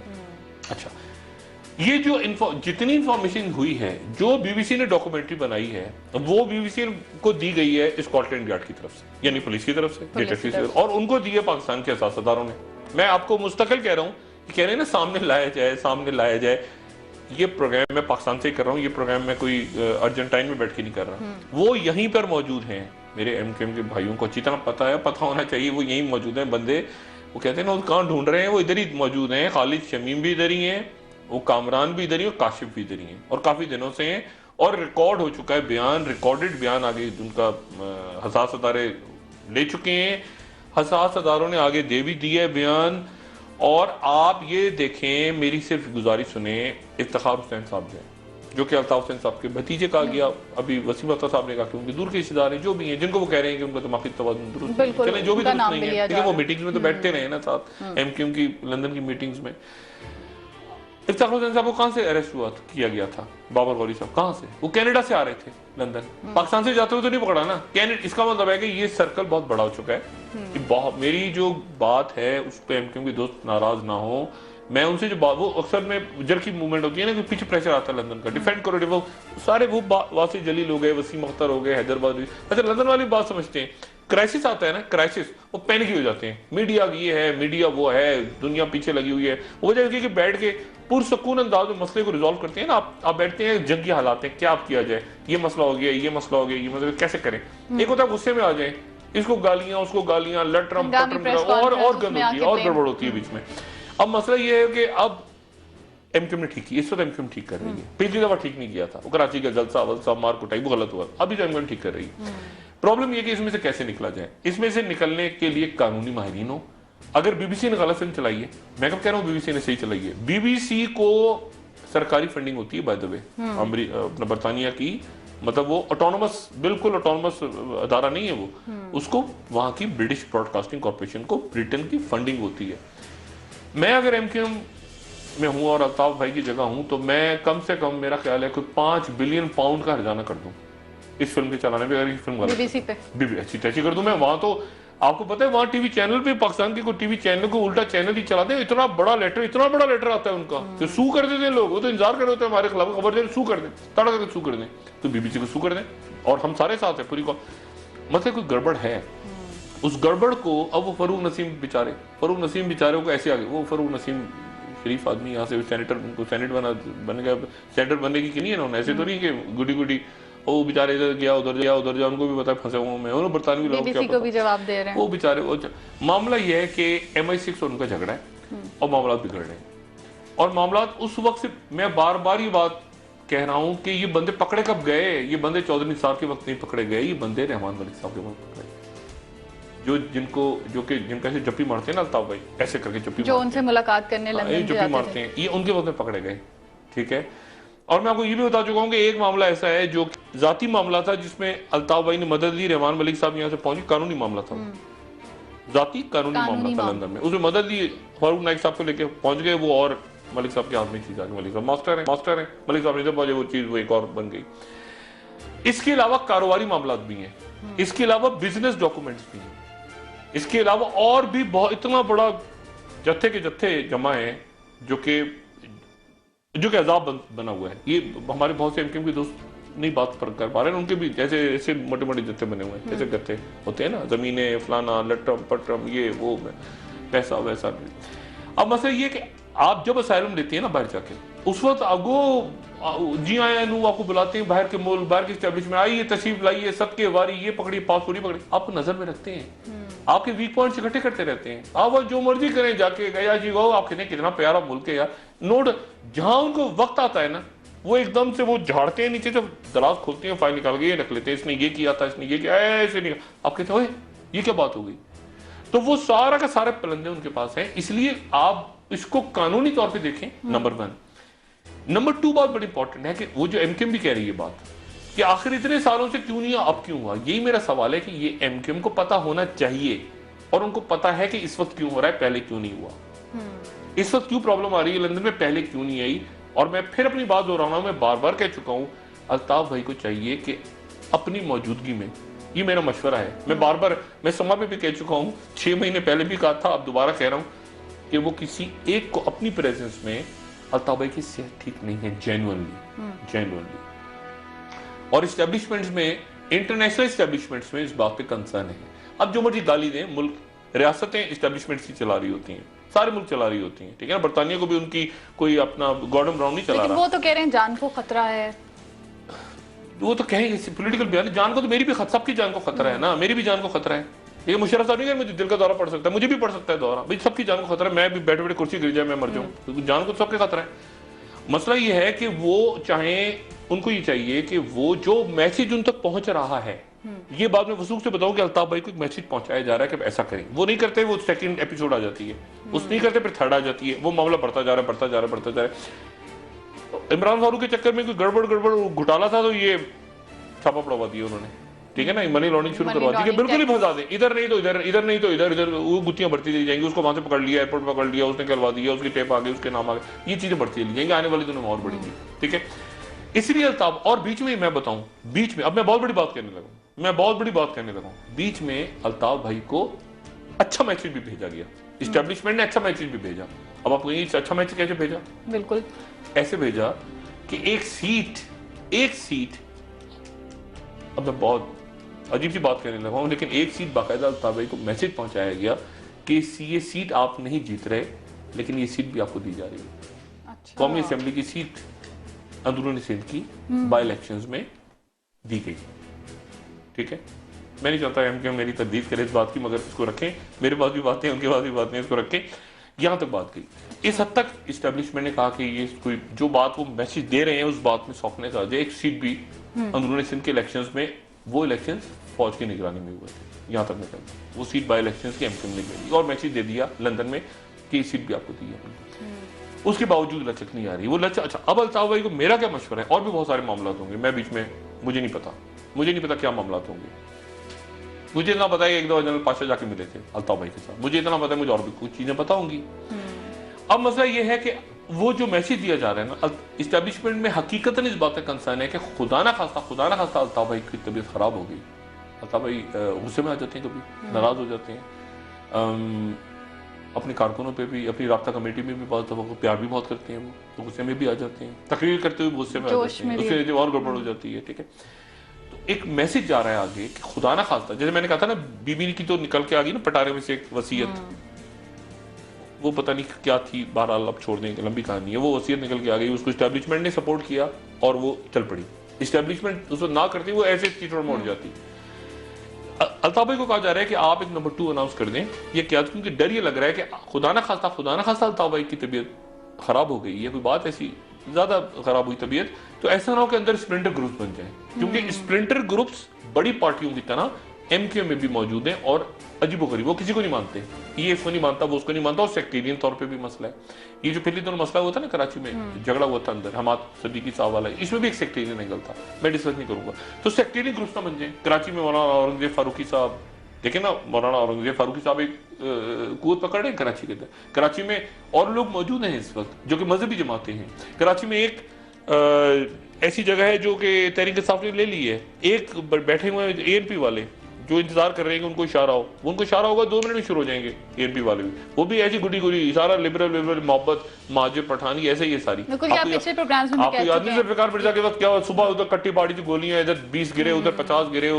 अच्छा, ये जो जितनी इंफॉर्मेशन हुई है, जो BBC ने डॉक्यूमेंट्री बनाई है, वो BBC को दी गई है स्कॉटलैंड यार्ड की तरफ से, यानी पुलिस की तरफ से, और उनको दी है पाकिस्तान के सियासतदारों ने। मैं आपको मुस्तकिल कह रहा हूँ, कह रहे हैं ना सामने लाया जाए। ये प्रोग्राम मैं पाकिस्तान से कर रहा हूँ, ये प्रोग्राम मैं कोई अर्जेंटाइन में बैठ के नहीं कर रहा, वो यहीं पर मौजूद हैं। मेरे एमक्यूएम के भाइयों को अच्छी तरह पता है, पता होना चाहिए, वो यहीं मौजूद हैं बंदे। वो कहते हैं ना, वो कहाँ ढूंढ रहे हैं, वो इधर ही मौजूद हैं। खालिद शमीम भी इधर ही हैं, वो कामरान भी इधर ही और काशिफ भी इधर ही हैं और काफी दिनों से हैं और रिकॉर्ड हो चुका है बयान, रिकॉर्डेड बयान आगे उनका हसास अदारे ले चुके हैं, हसास अदारों ने आगे दे भी दिया है बयान। और आप ये देखें, मेरी सिर्फ गुजारिश सुने, इफ्तिखार हुसैन साहब जो कि अल्ताफ हुसैन साहब के भतीजे कहा गया, अभी वसीम अख्तर साहब ने कहा कि उनके दूर के रिश्तेदार हैं जो भी हैं, जिनको वो कह रहे हैं कि उनका दिमागी तवाज़ुन दुरुस्त नहीं है, चले जो भी दुरुस्त नहीं है, लेकिन वो मीटिंग्स में तो बैठते रहे ना साथ, एमक्यूएम की लंदन की मीटिंग्स में। इफ्तिखार हुसैन साहब को कहाँ से अरेस्ट हुआ किया गया था? बाबर गौरी साहब कहाँ से? वो कनाडा से आ रहे थे लंदन, पाकिस्तान से जाते हुए तो नहीं पकड़ा ना। इसका मतलब है कि ये सर्कल बहुत बड़ा हो चुका है कि बहुत, मेरी जो बात है उस पर एमक्यूएम के दोस्त नाराज ना हो, मैं उनसे जो बात, वो अक्सर में जर की मूवमेंट होती है ना कि पीछे प्रेशर आता है लंदन का, डिफेंड करो, वो सारे वो वासी जलील हो गए, वसीम अख्तर हो गए, हैदराबाद। अच्छा, लंदन वाली बात समझते हैं, क्राइसिस आता है ना, क्राइसिस, वो पैनिक हो जाते हैं, मीडिया ये है, मीडिया वो है, दुनिया पीछे लगी हुई है। वो वजह है कि बैठ के पुरसकून अंदाज में मसले को रिजॉल्व करते हैं ना, आप बैठते हैं जंगी हालात हैं, क्या आप किया जाए, ये मसला हो गया, ये मसला हो गया, ये मसला कैसे करें। एक होता है गुस्से में आ जाए, इसको गालियां उसको गालियां, लटरम पटरम और गंद होती है और गड़बड़ होती है बीच में। अब मसला ये है कि अब एमक्यूएम ने ठीक किया, इस वक्त एमक्यूएम ठीक कर रही है, पिछली दफा ठीक नहीं किया था, वो कराची का जलसा वलसा मार कुटाई वो गलत हुआ, अभी तो एमक्यूएम ठीक कर रही है। प्रॉब्लम ये कि इसमें से कैसे निकला जाए, इसमें से निकलने के लिए कानूनी माहिरीन हो। अगर बीबीसी ने गलत फिल्म चलाई है, मैं कब कह रहा हूँ बीबीसी ने सही चलाई है, बीबीसी को सरकारी फंडिंग होती है बाय द वे, अपना बरतानिया की, मतलब वो ऑटोनोमस, बिल्कुल ऑटोनोमस अदारा नहीं है वो, उसको वहां की ब्रिटिश ब्रॉडकास्टिंग कॉर्पोरेशन को ब्रिटेन की फंडिंग होती है। मैं अगर एमक्यूएम में हूं और अल्ताफ भाई की जगह हूं तो मैं कम से कम, मेरा ख्याल है कोई 5 बिलियन पाउंड का हर्जाना कर दूं इस फिल्म के चलाने में। अगर ये फिल्म बीबीसी पे अच्छी तैसी कर दूं मैं, वहां तो आपको पता है वहां टीवी चैनल पे, पाकिस्तान के कोई टीवी चैनल को उल्टा चैनल ही चलाते हैं, इतना बड़ा लेटर आता है उनका, तो सू कर देते हैं लोग, वो तो इंतजार कर रहे होते हैं हमारे खिलाफ खबर दे, सू कर दें, तड़ा करके सू कर दें, तो बीबीसी को सू कर दें और हम सारे साथ है पूरी को। मतलब कोई गड़बड़ है, उस गड़बड़ को अब वो फरूक नसीम बेचारे को ऐसे आ गए, वो फरूक नसीम शरीफ आदमी, यहाँ से सेनेटर, उनको सेनेट बन गया, सेनेटर बनने की नहीं है ना, ऐसे तो नहीं कि गुडी वो बेचारे इधर गया उधर जा, उनको भी पता फंसे हुए मैं, उन्होंने बरतानवी लोग बीबीसी को भी जवाब दे रहे हैं, वो बेचारे। वो मामला ये है कि MI6 और उनका झगड़ा है और मामला बिगड़ रहे हैं, और मामला उस वक्त से, मैं बार बार ये बात कह रहा हूं कि ये बंदे पकड़े कब गए, ये बंदे चौधरी निसार के वक्त नहीं पकड़े गए, ये बंदे रहमान मलिक साहब के वक्त पकड़े, जिनका ऐसे जप्पी मारते हैं ना अल्ताफ भाई, ऐसे करके जप्पी, जो उनसे मुलाकात करने लंदन जप्पी मारते हैं, ये उनके वक्त में पकड़े गए। ठीक है, और मैं आपको ये भी बता चुका हूं कि एक मामला ऐसा है जो जाती मामला था, जिसमें अल्ताफ भाई ने मदद दी, रहमान मलिक साहब यहाँ से पहुंचे, कानूनी मामला था, जाती कानूनी मामला था लंदन में, उसमें मदद दी, फारूक नाइक साहब को लेके पहुंच गए वो, और मलिक साहब के हाथ में चीज आ गई, मलिक साहब मास्टर है, मलिक साहब ने जब पहुंचे वो चीज वो एक और बन गई। इसके अलावा कारोबारी मामला भी हैं, इसके अलावा बिजनेस डॉक्यूमेंट्स भी हैं, इसके अलावा और भी बहुत, इतना बड़ा जत्थे के जत्थे जमा है जो कि अजाब बना हुआ है। ये हमारे बहुत से एमक्यूएम के दोस्त नहीं बात पर कर पा रहे हैं, उनके भी जैसे ऐसे मोटे मोटे जत्थे बने हुए हैं, जैसे गत्थे होते हैं ना, जमीनें फलाना लटरम पटरम ये वो, पैसा वैसा। अब मसला ये कि आप जब असाइलम लेते हैं ना बाहर जाके, उस वक्त आपको जी आए आपको बुलाते हैं, बाहर के मुल्क, बाहर की एस्टेब्लिशमेंट, आइए तशरीफ लाइए, सबके वारी, ये पकड़ी पासपोर्ट पकड़ी, आपको नजर में रखते हैं, आपके वीक पॉइंट्स इकट्ठे करते रहते हैं, आप जो मर्जी करें जाके, गया जी वो आप कहते हैं कितना प्यारा मुल्क है यार, नोट जहां उनको वक्त आता है ना, वो एकदम से वो झाड़ते हैं नीचे, जब दराज खोलते हैं फाइल निकाल के ये रख लेते हैं, इसने ये किया था, इसने ये किया, ऐसे नहीं, आप कहते हैं ये क्या बात हो गई। तो वो सारा का सारे पलंदे उनके पास हैं, इसलिए आप इसको कानूनी तौर पे देखें, नंबर 1। नंबर 2 बात बड़ी इंपॉर्टेंट है कि वो जो एमक्यूएम भी कह रही है बात कि आखिर इतने सालों से क्यों नहीं, अब क्यों हुआ, यही मेरा सवाल है कि ये एमक्यूएम को पता होना चाहिए, और उनको पता है कि इस वक्त क्यों हो रहा है, पहले क्यों नहीं हुआ, इस वक्त क्यों प्रॉब्लम आ रही है लंदन में, पहले क्यों नहीं आई। और मैं फिर अपनी बात दोहराना, मैं बार बार कह चुका हूं, अल्ताफ भाई को चाहिए कि अपनी मौजूदगी में, ये मेरा मशवरा है, मैं बार बार, मैं समा पे भी कह चुका हूं, 6 महीने पहले भी कहा था, अब दोबारा कह रहा हूं कि वो किसी एक को अपनी प्रेजेंस में, अल्ताफ भाई की सेहत ठीक नहीं है जेन्युइनली, और एस्टेब्लिशमेंट्स में, इंटरनेशनल एस्टेब्लिशमेंट्स में इस बात पे कंसर्न है। अब जो मर्जी गाली दें, मुल्क, रियासतें एस्टेब्लिशमेंट्स की चला रही होती हैं, सारे मुल्क चला रही होती हैं, ठीक है ना, बरतानिया को भी उनकी कोई अपना गॉर्डन ब्राउन नहीं चला रहा, वो तो कह रहे हैं जान को खतरा है, वो तो कहेंगे पॉलिटिकल बयान, जान को तो मेरी भी, सबकी जान को खतरा है ना, मेरी भी जान को खतरा है, ये मुशर्रफ साहब नहीं कह, मुझे दिल का दौरा पड़ सकता है, मुझे भी पड़ सकता है दौरा, भाई सबकी जान को खतरा है, मैं भी बैठे बैठे कुर्सी गिर जाए, मैं मर जाऊं, तो जान को सबके खतरा है। मसला ये है कि वो चाहे, उनको ये चाहिए कि वो जो मैसेज उन तक पहुंच रहा है, ये बाद में वसूख से बताओ कि अल्ताफ भाई को एक मैसेज पहुंचाया जा रहा है कि ऐसा करें। वो नहीं करते, वो सेकंड एपिसोड आ जाती है, उस नहीं करते, फिर थर्ड आ जाती है, वो मामला बढ़ता जा रहा है, बढ़ता जा रहा है, बढ़ता जा रहा है। इमरान फारूक के चक्कर में कोई गड़बड़ घोटाला था तो ये छापा पड़वा दिया उन्होंने, ठीक है ना, मनी लॉन्ड्रिंग शुरू करवा दी कि बिल्कुल ही फंसा दें, इधर नहीं तो इधर, इधर नहीं तो इधर, इधर वो गुत्तियां बढ़ती चली जाएंगी। उसको वहां से पकड़ लिया, एयरपोर्ट पकड़ लिया, उसने करवा दिया, उसकी टेप आ गई, उसके नाम आ गए, ये चीजें बढ़ती चली जाएंगी, आने वाली दिनों में और बढ़ेंगी, ठीक है। इसलिए अल्ताफ, और बीच में मैं बताऊं, बीच में अब मैं बहुत बड़ी बात कहने लगा, बीच में अल्ताफ भाई को अच्छा मैसेज भी भेजा गया, इस्टेब्लिशमेंट ने अच्छा मैसेज भी भेजा। अब आपको ये अच्छा मैसेज कैसे भेजा? बिल्कुल ऐसे भेजा कि एक सीट, अब मैं बहुत अजीब सी बात कहने लगा हूं, लेकिन एक सीट बाकायदा अल्ताफ भाई को मैसेज पहुंचाया गया कि ये सीट आप नहीं जीत रहे, लेकिन ये सीट भी आपको दी जा रही है। अच्छा। कौमी असेंबली की सीट अंदरूनी सिंध की बाई इलेक्शंस में दी गई, ठीक है। मैं नहीं चाहता एमक्यूएम मेरी तदीफ करे इस बात की, मगर इसको रखें, मेरे पास भी बातें, उनके पास भी बातें, इसको रखें। यहां तक बात गई, इस हद तक इस्टेब्लिशमेंट ने कहा कि ये कोई जो बात वो मैसेज दे रहे हैं उस बात में सॉफ्टनेस आ जाए। एक सीट भी अंदरूनी सिंध के इलेक्शंस में, वो इलेक्शंस फौज की निगरानी में हुए थे, यहां तक मैं कहता हूं, वो सीट बाई इलेक्शंस की एमक्यूएम ने ले ली और मैसेज दे दिया लंदन में कि ये सीट भी आपको दी है। उसके बावजूद लचक नहीं आ रही, वो लचक। अच्छा, अब अल्ताफ भाई को मेरा क्या मशवरा है, और भी बहुत सारे मामला होंगे, मैं बीच में, मुझे नहीं पता क्या मामला होंगे। मुझे इतना पता है एक दो जनरल पाशा जाके मिले थे अल्ताफ भाई के साथ, मुझे इतना पता है, मुझे और भी कुछ चीजें पता होंगी। अब मसला ये है कि वो जो मैसेज दिया जा रहा है ना, इस्टेब्लिशमेंट में हकीकतन इस बात का कंसर्न है कि खुदा ना खास्ता अल्ताफ भाई की तबीयत खराब हो गई, अल्ताफ भाई गुस्से में आ जाते हैं, कभी नाराज हो जाते हैं, अपने कारकुनों पे भी, अपनी राब्ता कमेटी में भी बहुत दफा प्यार भी बहुत करते हैं, वो तो गुस्से में भी आ जाते हैं, तकरीर करते हुए गुस्से में आ जाते हैं, उससे और गड़बड़ हो जाती है, ठीक है। तो एक मैसेज जा रहा है आगे कि खुदा ना खास्ता, जैसे मैंने कहा था ना, बीबी की तो निकल के आ गई ना पटारे में से एक वसीयत, वो पता नहीं क्या थी, बहरहाल अब छोड़ दें, लंबी कहानी है, वो वसीयत निकल के आ गई, उसको इस्टेब्लिशमेंट ने सपोर्ट किया और वो चल पड़ी। इस्टेब्लिशमेंट उसको ना करती, वो ऐसे चीटों मोड़ जाती। अल्ताफ भाई को कहा जा रहा है कि आप एक नंबर 2 अनाउंस कर दें, ये क्या, क्योंकि डर ये लग रहा है कि खुदा ना खास्ता अल्ताफ भाई की तबीयत खराब हो गई है, कोई बात ऐसी ज्यादा खराब हुई तबीयत, तो ऐसा ना हो कि अंदर स्प्लिंटर ग्रुप्स बन जाए, क्योंकि स्प्लिंटर ग्रुप्स बड़ी पार्टियों की तरह एमक्यूएम में भी मौजूद हैं और अजीबोगरीब, वो किसी को नहीं मानते, ये इसको नहीं मानता, वो उसको नहीं मानता, और सेक्टेरियन तौर पे भी मसला है। ये जो पहले दोनों मसला हुआ था ना कराची में, झगड़ा हुआ था अंदर हमाद सदीकी साहब वाला, इसमें भी एक सेक्टेरियन एंगल था, मैं डिस्कस नहीं करूंगा। तो सेक्टेरियन ग्रुप्स ना बन जाए। कराची में मौलाना औरंगजेब फारूकी साहब, देखे ना, मौलाना औरंगजेब फारूकी साहब एक कुवत पकड़ रहे हैं कराची के अंदर, कराची में और लोग मौजूद हैं इस वक्त जो कि मजहबी जमातें हैं। कराची में एक ऐसी जगह है जो कि तहरीक इंसाफ ने ले ली है, एक बैठे हुए एएनपी वाले जो इंतजार कर रहे हैं कि उनको इशारा हो, उनको इशारा होगा 2 मिनट में शुरू हो जाएंगे एएनपी वाले भी, वो भी ऐसी गुडी गुडी सारा लिबरल मोहब्बत महाजिर पठानी ऐसे ही है सारी। आपको याद नहीं ज़ुल्फ़िकार मिर्ज़ा के वक्त क्या हुआ, सुबह उधर कट्टी बाड़ी की गोलियां, इधर 20 गिरे, उधर 50 गिरे,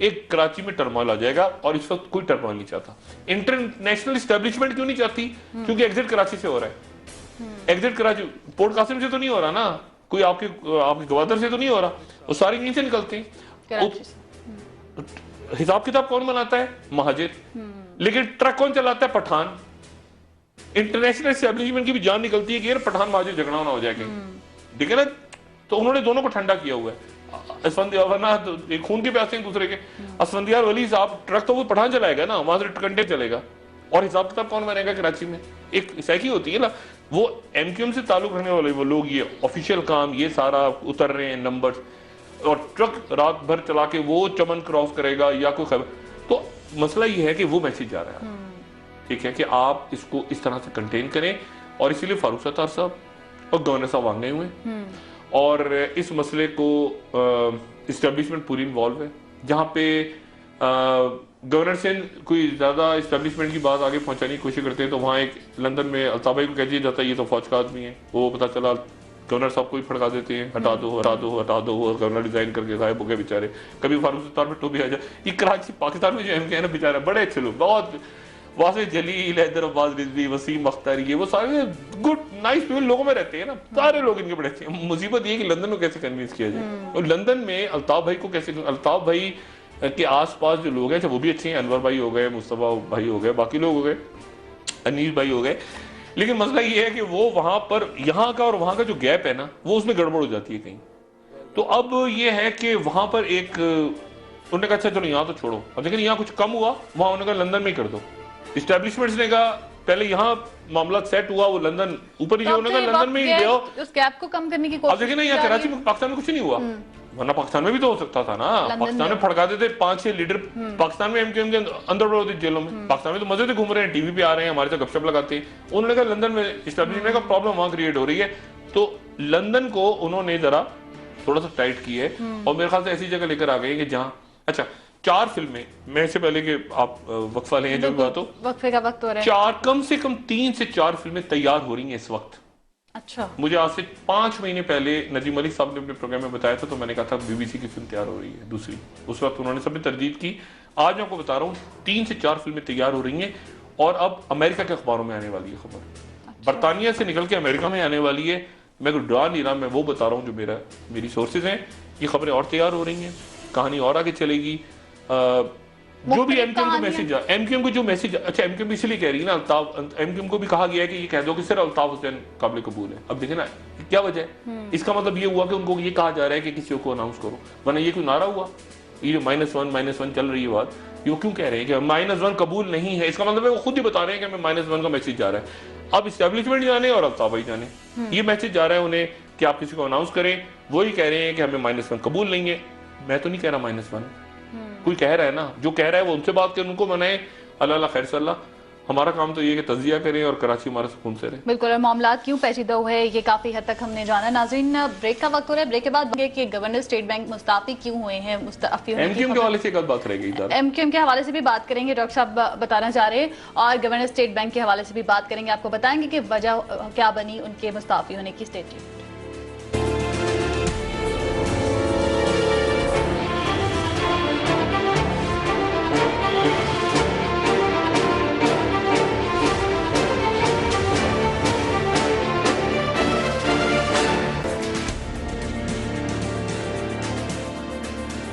एक कराची में टर्मोइल आ जाएगा, और इस वक्त कोई टर्मोइल नहीं चाहता। इंटरनेशनल एस्टेब्लिशमेंट क्यों नहीं चाहती? क्योंकि एग्जिट कराची से हो रहा है, एग्जिट कराची पोर्ट कासिम से तो नहीं हो रहा ना, कोई आपके गवादर से तो नहीं हो रहा, वो सारे यहीं से निकलते हैं। हिसाब किताब कौन बनाता है? महाजिर। लेकिन ट्रक कौन चलाता है? पठान। इंटरनेशनल एस्टेब्लिशमेंट की भी जान निकलती है कि यार पठान महाजिर झगड़ा ना हो जाए कहीं, ठीक है ना। तो उन्होंने दोनों को ठंडा किया हुआ है, वरना तो खून के प्यासे एक दूसरे के। असफंदियार वली साहब ट्रक तो वो पठान चलाएगा ना, वहां से कंटेनर चलेगा, और हिसाब किताब कौन बनेगा कराची में? एक सैकी होती है ना, वो एमक्यूएम से ताल्लुक रखने वाले वो लोग, ये ऑफिशियल काम, ये सारा उतर रहे हैं नंबर, और ट्रक रात भर चला के वो चमन क्रॉस करेगा या कोई खबर। तो मसला ये है कि वो मैसेज जा रहा है, ठीक है, कि आप इसको इस तरह से कंटेन करें, और इसीलिए फारूक सत्तार साहब और गवर्नर साहब आ गए हुए, और इस मसले को इस्टेब्लिशमेंट पूरी इन्वॉल्व है। जहाँ पे गवर्नर से कोई ज्यादा इस्टेब्लिशमेंट की बात आगे पहुंचाने की कोशिश करते हैं, तो वहाँ एक लंदन में अल्ताफ भाई को कह दिया जाता है ये तो फौज का आदमी है, वो पता चला गवर्नर साहब को ही फड़का देते हैं, हटा दो हटा दो हटा दो, और गवर्नर रिजाइन करके गायब हो गए बेचारे। कभी फारूक सत्तार पे टोपी आ जाए। ये कराची पाकिस्तान में जो एमके है ना बेचारा, बड़े अच्छे लोग, बहुत वासे जलील, हैदर अब्बास रिजवी, वसीम अख्तर, ये वो सारे गुड नाइस पीपल लोगों में रहते हैं ना, सारे लोग इनके बड़े अच्छे। मुसीबत ये कि लंदन को कैसे कन्विंस किया जाए, और लंदन में अल्ताफ भाई को कैसे, अल्ताफ भाई के आसपास जो लोग हैं वो भी अच्छे हैं, अनवर भाई हो गए, मुस्तफा भाई हो गए, बाकी लोग हो गए, अनीस भाई हो गए, लेकिन मसला ये है कि वो वहां पर यहाँ का और वहां का जो गैप है ना, वो उसमें गड़बड़ हो जाती है कहीं। तो अब ये है कि वहां पर एक उन्होंने कहा अच्छा चलो यहाँ तो छोड़ो, अब लेकिन यहाँ कुछ कम हुआ, वहां उन्होंने कहा लंदन में कर दो। इस्टेब्लिशमेंट्स ने कहा पहले यहाँ मामला सेट हुआ, वो लंदन ऊपर नीचे, उन्होंने कहा लंदन में ही ले आओ, उस गैप को कम करने की अब कोशिश देखिए ना यहाँ कराची में पाकिस्तान में कुछ नहीं हुआ, वरना पाकिस्तान में भी तो हो सकता था ना। पाकिस्तान में फड़काते थे 5-6 लीडर, पाकिस्तान में एमक्यूएम के अंदर बढ़ होते जेलों में, पाकिस्तान में तो मजे से घूम रहे हैं, टीवी पे आ रहे हैं, हमारे साथ गपशप लगाते हैं। उन्होंने कहा लंदन में इस्टेब्लिशमेंट का प्रॉब्लम वहां क्रिएट हो रही है, तो लंदन को उन्होंने जरा थोड़ा सा टाइट की है, और मेरे ख्याल से ऐसी जगह लेकर आ गए कि जहां अच्छा 4 फिल्में, मैं इससे पहले कि आप वक्फा लें जो भी बात हो, वक्फे का वक्त हो रहा है, 4 कम से कम 3 से 4 फिल्में तैयार हो रही हैं इस वक्त। अच्छा, मुझे आज से 5 महीने पहले नजीम मलिक साहब ने अपने प्रोग्राम में बताया था, तो मैंने कहा था बीबीसी की फिल्म तैयार हो रही है दूसरी, उस वक्त उन्होंने सबने तरदीद की। आज मैं आपको बता रहा हूँ 3 से 4 फिल्में तैयार हो रही हैं, और अब अमेरिका के अखबारों में आने वाली है खबर, अच्छा। बरतानिया से निकल के अमेरिका में आने वाली है। मैं कोई डरा नहीं रहा, मैं वो बता रहा हूँ जो मेरी सोर्सेज हैं, ये खबरें और तैयार हो रही हैं, कहानी और आगे चलेगी। जो भी एमक्यूएम को मैसेज, एमक्यूएम को जो मैसेज, अच्छा एमक्यूएम इसलिए कह रही है ना, अल्ताफ, एमक्यूएम को भी कहा गया है कि ये कह दो कि सिर्फ अल्ताफ हुसैन काबिल कबूल है। अब देखे ना क्या वजह है, इसका मतलब ये हुआ कि उनको ये कहा जा रहा है कि किसी को अनाउंस करो, वरना ये कोई नारा हुआ, ये जो -1 चल रही है बात, ये क्यों कह रहे हैं कि -1 कबूल नहीं है, इसका मतलब है वो खुद ही बता रहे हैं कि हमें -1 का मैसेज जा रहा है। अब इस्टेब्लिशमेंट जाने और अल्ताफ भाई जाने, ये मैसेज जा रहा है उन्हें कि आप किसी को अनाउंस करें, वही कह रहे हैं कि हमें -1 कबूल नहीं है। मैं तो नहीं कह रहा -1, कोई कह रहा है ना, जो कह रहा है वो उनसे बात करें, उनको मनाए, अल्लाह खैर सल्ला। हमारा काम तो ये कि तजिया करें और कराची हमारा सुकून से रहे। बिल्कुल, और मामला क्यों पेचीदा हुए ये काफी हद तक हमने जाना। नाज़रीन, ब्रेक का वक्त हो रहा है, ब्रेक के बाद कि गवर्नर स्टेट बैंक मुस्ताफी क्यों हुए हैं, मुस्ताफी एमक्यूएम के हवाले से एक बात रहेगी, एमक्यूएम के हवाले से भी बात करेंगे, डॉक्टर साहब बताना चाह रहे हैं, और गवर्नर स्टेट बैंक के हवाले से भी बात करेंगे, आपको बताएंगे कि वजह क्या बनी उनके मुस्ताफी होने की। स्टेट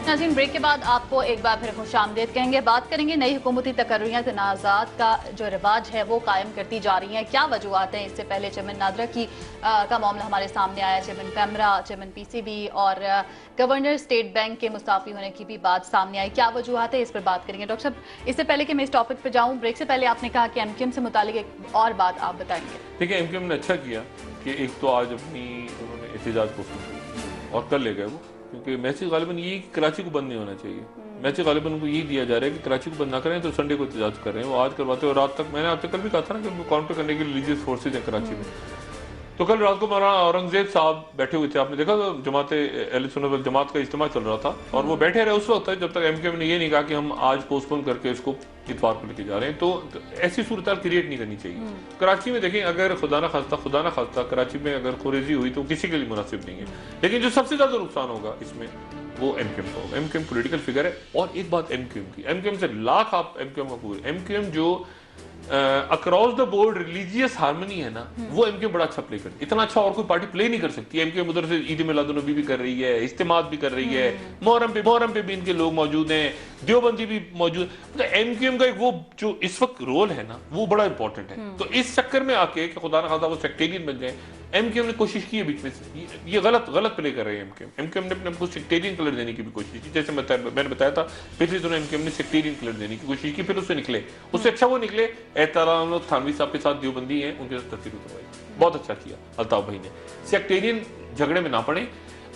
नाज़रीन, ब्रेक के बाद आपको एक बार फिर खुशामदीद कहेंगे। बात करेंगे नई हुकूमती तकर्रियाँ तनाज़ात का जो रिवाज है वो कायम करती जा रही हैं, क्या वजूहत हैं। इससे पहले चेयरमैन नादरा का मामला हमारे सामने आया, चेयरमैन पैमरा, चेयरमैन पीसीबी और गवर्नर स्टेट बैंक के मुस्ताफी होने की भी बात सामने आई, क्या वजूहत है, इस पर बात करेंगे। डॉक्टर साहब, इससे पहले कि मैं इस टॉपिक पर जाऊँ, ब्रेक से पहले आपने कहा कि एमक्यूएम से मुतालिक एक और बात आप बताएंगे। देखिए, एमक्यूएम ने अच्छा किया कि एक तो आज अपनी उन्होंने एहतजाज पोस्ट और कर ले गए वो, क्योंकि मैसेज गालिबन यही कराची को बंद नहीं होना चाहिए। मैसेज गालिबन उनको यही दिया जा रहा है कि कराची को बंद ना करें तो संडे को एहतजाज कर रहे हैं, वो आज करवाते हैं। और रात तक मैंने आपसे कल भी कहा था ना कि उनको काउंटर करने के लिए रिलीजियस फोर्सेज हैं कराची में। तो कल रात को मौलाना औरंगजेब साहब बैठे हुए थे, आपने देखा जमात अहले सुन्नत वल जमात का इज्तिमा चल रहा था, और वो बैठे रहे उस वक्त जब तक एमक्यूएम ने ये नहीं कहा कि हम आज पोस्टपोन करके इसको इतवार को लेके जा रहे हैं। तो ऐसी सूरत क्रिएट नहीं करनी चाहिए। कराची में देखें, अगर खुदा ना खास्ता कराची में अगर खुरेजी हुई तो किसी के लिए मुनासिब नहीं है, लेकिन जो सबसे ज्यादा नुकसान होगा इसमें वो एमक्यूएम का होगा। एमक्यूएम पॉलिटिकल फिगर है। और एक बात एमक्यूएम की, एमक्यूएम से लाख आप एमक्यूएम का पूरे, एमक्यूएम जो across the board religious harmony है ना, वो एमक्यूएम बड़ा अच्छा प्ले करती है। इतना अच्छा और कोई पार्टी प्ले नहीं कर सकती। एमक्यूएम उधर से ईद मिलादुन्नबी भी कर रही है, इज्तिमात भी कर रही है, मुहर्रम पे भी इनके लोग मौजूद हैं, देवबंदी भी मौजूद। मतलब एमक्यूएम का एक वो जो इस वक्त रोल है ना, वो बड़ा इंपॉर्टेंट है। तो इस चक्कर में आके कि खुदा ना खास्ता वो सेक्टेरियन बन जाए, एमक्यूएम ने कोशिश की है बीच में से, ये गलत प्ले कर रहे हैं एमक्यूएम। एमक्यूएम ने अपने सेक्टेरियन कलर देने की भी कोशिश की, जैसे मैंने बताया था पिछले दिनों एमक्यूएम ने सेक्टेरियन कलर देने की कोशिश की, फिर उससे निकले, उससे अच्छा वो निकले एहतराम थानवी साहब के साथ देवबंदी हैं, उनके साथ तस्वीर उतरवाई, बहुत अच्छा किया अल्ताफ भाई ने, सेक्टेरियन झगड़े में ना पड़े।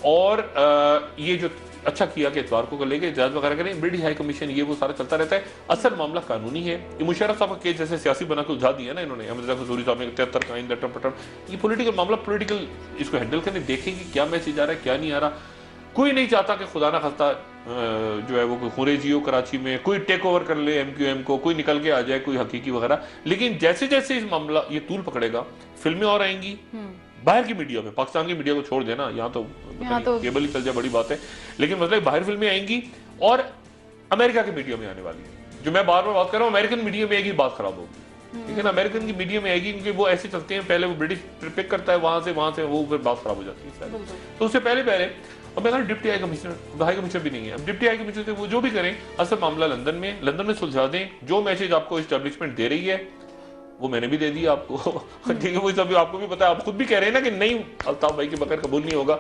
और ये जो अच्छा किया कि इतवार को लेके इजाजत वगैरह करें, ब्रिटिश हाई कमीशन, ये वो सारा चलता रहता है। असल मामला कानूनी है। ये मुशर्रफ साहब का केस जैसे सियासी बना के उलझा दिया ना इन्होंने, अहमद रजा खजूरी साहब ने 73 का लटम पटम, ये पॉलिटिकल मामला, पॉलिटिकल इसको हैंडल करने, देखेंगे क्या मैसेज आ रहा है क्या नहीं आ रहा। कोई नहीं चाहता कि खुदा ना खास्ता जो है वो कोई खुरेजी हो कराची में, कोई टेक ओवर कर ले एमक्यूएम को, कोई निकल के आ जाए, कोई हकीकी वगैरह। लेकिन जैसे जैसे इस मामला ये तूल पकड़ेगा, फिल्में और आएंगी बाहर की मीडिया में, पाकिस्तान की मीडिया को छोड़ देना, यहाँ तो केबल ही चल जाए बड़ी बात है, लेकिन मतलब बाहर फिल्में आएंगी और अमेरिका की मीडिया में आने वाली है। जो मैं बार बार बात कर रहा हूँ, अमेरिकन मीडिया में आएगी बात खराब होगी, लेकिन अमेरिकन की मीडिया में आएगी क्योंकि वो ऐसे चलते हैं, पहले वो ब्रिटिश पिक करता है वहां से वो फिर बात खराब हो जाती है। तो उससे पहले और मैं डिप्टी हाई कमिश्नर भी नहीं है, अब डिप्टी हाई कमिश्नर से वो जो भी करें, असल मामला लंदन में सुलझा दें। जो मैसेज आपको एस्टेब्लिशमेंट दे रही है वो मैंने भी दे दी आपको। ठीक है, वो सब आपको भी पता है, आप खुद भी कह रहे हैं ना कि नहीं अल्ताफ भाई के बगैर कबूल नहीं होगा,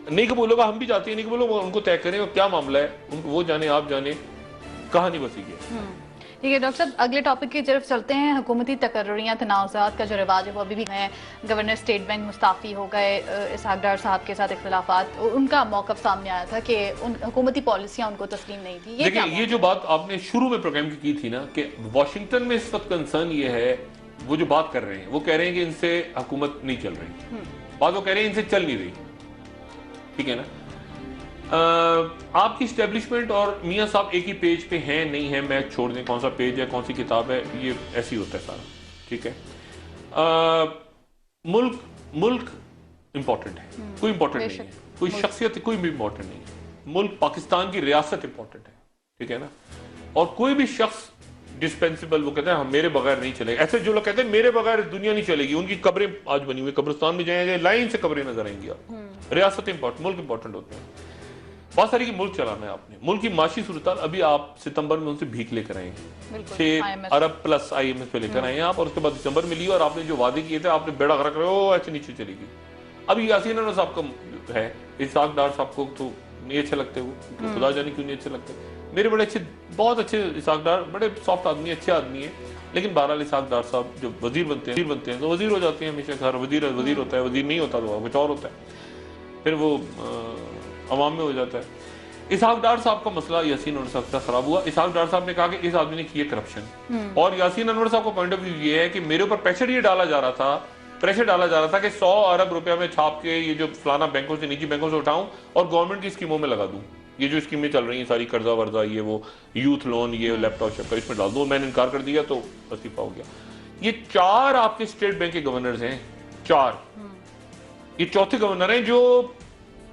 नहीं कबूल होगा, हम भी चाहते हैं नहीं कबूल होगा, उनको तय करें और क्या मामला है उनको वो जाने, आप जाने, कहानी बसी है। ठीक है डॉक्टर साहब, अगले टॉपिक की तरफ चलते हैं। हुकूमती तकर्रुरियां तनाज़ात का जो रिवाज है वो अभी भी है। गवर्नर स्टेट बैंक मुस्ताफ़ी हो गए, इसहाक डार साहब के साथ इख्तिलाफात, उनका मौक़िफ़ सामने आया था कि उन हुकूमती पॉलिसियां उनको तस्लीम नहीं थी। देखिए ये जो बात आपने शुरू में प्रोग्राम की थी ना कि वाशिंगटन में इस वक्त कंसर्न ये है, वो जो बात कर रहे हैं वो कह रहे हैं कि इनसे हुकूमत नहीं चल रही, बात वो कह रहे हैं इनसे चल नहीं रही, ठीक है ना। आपकी स्टैब्लिशमेंट और मियां साहब एक ही पेज पे हैं नहीं है, मैं छोड़ दें कौन सा पेज है कौन सी किताब है, ये ऐसे ही होता है सारा, ठीक है। मुल्क इंपॉर्टेंट है, कोई इंपॉर्टेंट नहीं है, कोई शख्सियत कोई भी इंपॉर्टेंट नहीं है, मुल्क पाकिस्तान की रियासत इंपॉर्टेंट है, ठीक है ना। और कोई भी शख्स डिस्पेंसिबल, वो कहते हैं हम मेरे बगैर नहीं चलेगा, ऐसे जो लोग कहते हैं मेरे बगैर दुनिया नहीं चलेगी, उनकी कब्रें आज बनी हुई, कब्रिस्तान में जाएंगे लाइन से कब्रें नजर आएंगी। आप रियासत इंपॉर्टेंट, मुल्क इंपॉर्टेंट होते हैं। बहुत सारी की मुल्क चलाना है आपने, मुल्क की माशी सूरत अभी आप सितंबर में उनसे भीख लेकर आएंगे, 6 अरब प्लस IMF पे लेकर आए आप, और उसके बाद दिसंबर में लिया और आपने जो वादे किए थे आपने बेड़ा गर्क रहे हो, ऐसे नीचे चलेगी। अभी यासीन अनवर साहब का है, इसहाक डार साहब को तो नहीं अच्छे लगते, वो खुदा जाने क्यों नहीं अच्छे लगते, मेरे बड़े अच्छे, बहुत अच्छे इसहाक डार, बड़े सॉफ्ट आदमी, अच्छे आदमी है, लेकिन बहरहाल इसहाक डार साहब जो वजीर बनते हैं तो वजीर हो जाते हैं हमेशा, हर वजीर होता है, वजीर नहीं होता तो कुछ और होता है, फिर वो अवाम में हो जाता है। इसहाक डार साहब का मसला यासीन अनवर साहब का खराब हुआ। इसहाक डार साहब ने कहा कि इस आदमी ने किया करप्शन, और यासीन अनवर साहब का पॉइंट ऑफ व्यू ये है कि मेरे ऊपर प्रेशर ये डाला जा रहा था, प्रेशर डाला जा रहा था कि 100 अरब रुपया में छाप के ये जो फलाना बैंकों से, निजी बैंकों से उठाऊं और गवर्नमेंट की स्कीमों में लगा दूं, ये जो स्कीमें चल रही हैं सारी कर्जा वर्जा, ये वो यूथ लोन, ये लैपटॉप शैपटॉप, इसमें डाल दूं। मैंने इनकार कर दिया तो इस्तीफा हो गया। ये 4 आपके स्टेट बैंक के गवर्नर्स हैं, 4, ये चौथे गवर्नर हैं जो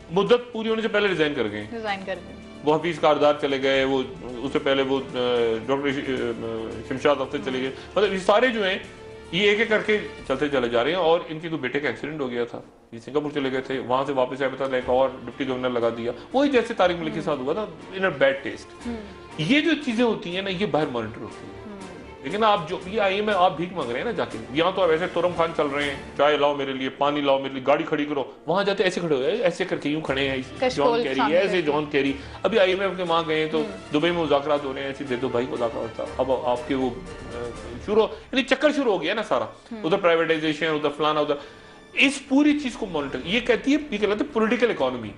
मुद्दत पूरी होने से पहले रिजाइन कर गए। वो हफीज कारदार चले गए, वो उससे पहले वो डॉक्टर शमशाद अख्तर चले गए, मतलब ये सारे जो हैं ये एक एक करके चलते चले जा रहे हैं। और इनके कोई बेटे का एक्सीडेंट हो गया था, ये सिंगापुर चले गए थे, वहां से वापस आए, बता एक और डिप्टी गवर्नर लगा दिया, वही जैसे तारिक मलिक के साथ हुआ था, इन अ बैड टेस्ट। ये जो चीजें होती हैं ना, ये बाहर मॉनिटर होती है, लेकिन आप जो ये IMF आप भीख मांग रहे हैं ना जाके, यहाँ तो वैसे तुरम खान चल रहे हैं, चाय लाओ मेरे लिए, पानी लाओ मेरे लिए, गाड़ी खड़ी करो, वहां जाते ऐसे खड़े हो, ऐसे करके यूं खड़े हैं, जॉन कैरी ऐसे, जॉन कैरी। अभी IMF के वहां गए तो दुबई में मुज़ाकरात हो रहे हैं, ऐसे दे दो भाई मुज़ाकरात, अब आपके वो शुरू, यानी चक्कर शुरू हो गया ना सारा, उधर प्राइवेटाइजेशन, उधर फलाना, उधर इस पूरी चीज को मॉनिटर, ये कहती है, ये कहलाते पॉलिटिकल इकोनॉमी।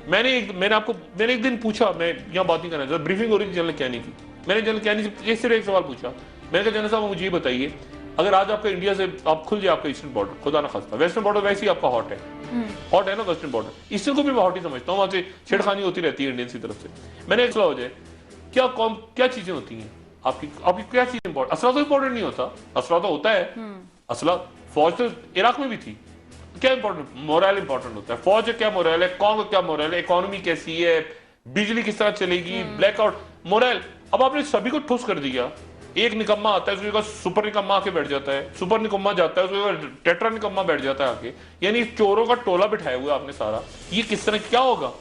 मैंने एक दिन पूछा, मैं यहाँ बात नहीं करना चाहता, ब्रीफिंग हो रही थी जनरल कैनी की, मैंने जनरल कैनी से सिर्फ एक सवाल पूछा, मैंने कहा जनरल साहब मुझे ये बताइए, अगर आज आपका इंडिया से आप खुल जाए आपका ईस्टर्न बॉर्डर, खुदा ना खास्ता, वेस्टर्न बॉर्डर वैसे ही आपका हॉट है ना वेस्टर्न बॉर्डर, ईस्टर्न को भी मैं हॉट ही समझता हूँ, वहां से छेड़खानी होती रहती है इंडियंस की तरफ से। मैंने एक सवाल हो जाए, क्या चीजें होती हैं आपकी क्या चीज इंपॉर्टेंट, असला तो इंपॉर्टेंट नहीं होता, असला तो होता है, असला फौज तो इराक में भी थी, क्या इंपॉर्टेंट, मोरल इंपॉर्टेंट होता है, फौज क्या मोरल है, कौन क्या मोरल है, इकोनॉमी कैसी है, बिजली किस तरह चलेगी, ब्लैकआउट, मोरल। अब आपने सभी को ठुस कर दिया, एक निकम्मा आता है, उसके सुपर निकम्मा आके बैठ जाता है, सुपर निकम्मा जाता है, उसके टेट्रा निकम्मा बैठ जाता है आके, यानी चोरों का टोला बिठाया हुआ आपने सारा। ये किस तरह क्या होगा?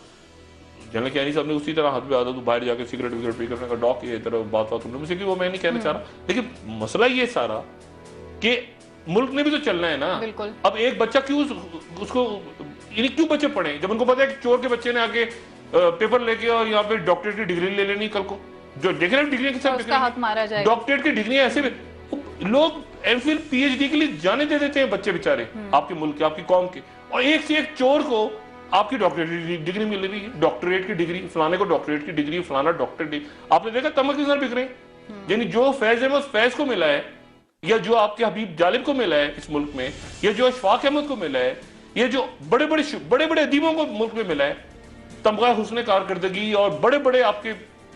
जनरल कैनी साहब ने उसी तरह हाथ पे आता तो बाहर जाके सिगरेट विगरेट पी करने का डॉक, ये तरह बात तुमने मुझसे की, वो मैं नहीं कहना चाह रहा, लेकिन मसला ये सारा कि मुल्क ने भी तो चलना है ना। अब एक बच्चा क्यों उसको, यानी क्यों बच्चे पढ़े जब उनको पता है कि चोर के बच्चे ने आके पेपर लेके और यहाँ पे डॉक्टरेट की डिग्री ले लेनी, कल को जो देखे ना डिग्री के साथ डॉक्टरेट की डिग्री ऐसे लोग MPhil PhD के लिए जाने दे देते हैं बच्चे बेचारे, आपके मुल्क के, आपकी कौम के, और एक से एक चोर को आपकी डॉक्टरेट डिग्री मिल रही है, डॉक्टरेट की डिग्री, फलाने को डॉक्टरेट की डिग्री, फलाना डॉक्टरेट। आपने देखा तमक किस तरह बिक रहे हैं, यानी जो फैज अहमद फैज को मिला है, या जो आपके हबीब जालिब को मिला है इस मुल्क में, या जो अशफाक अहमद को मिला है, ये जो बड़े बड़े अदीबों को मुल्क में मिला है, तमगा हुस्न कारकर्दगी और बड़े बड़े आपके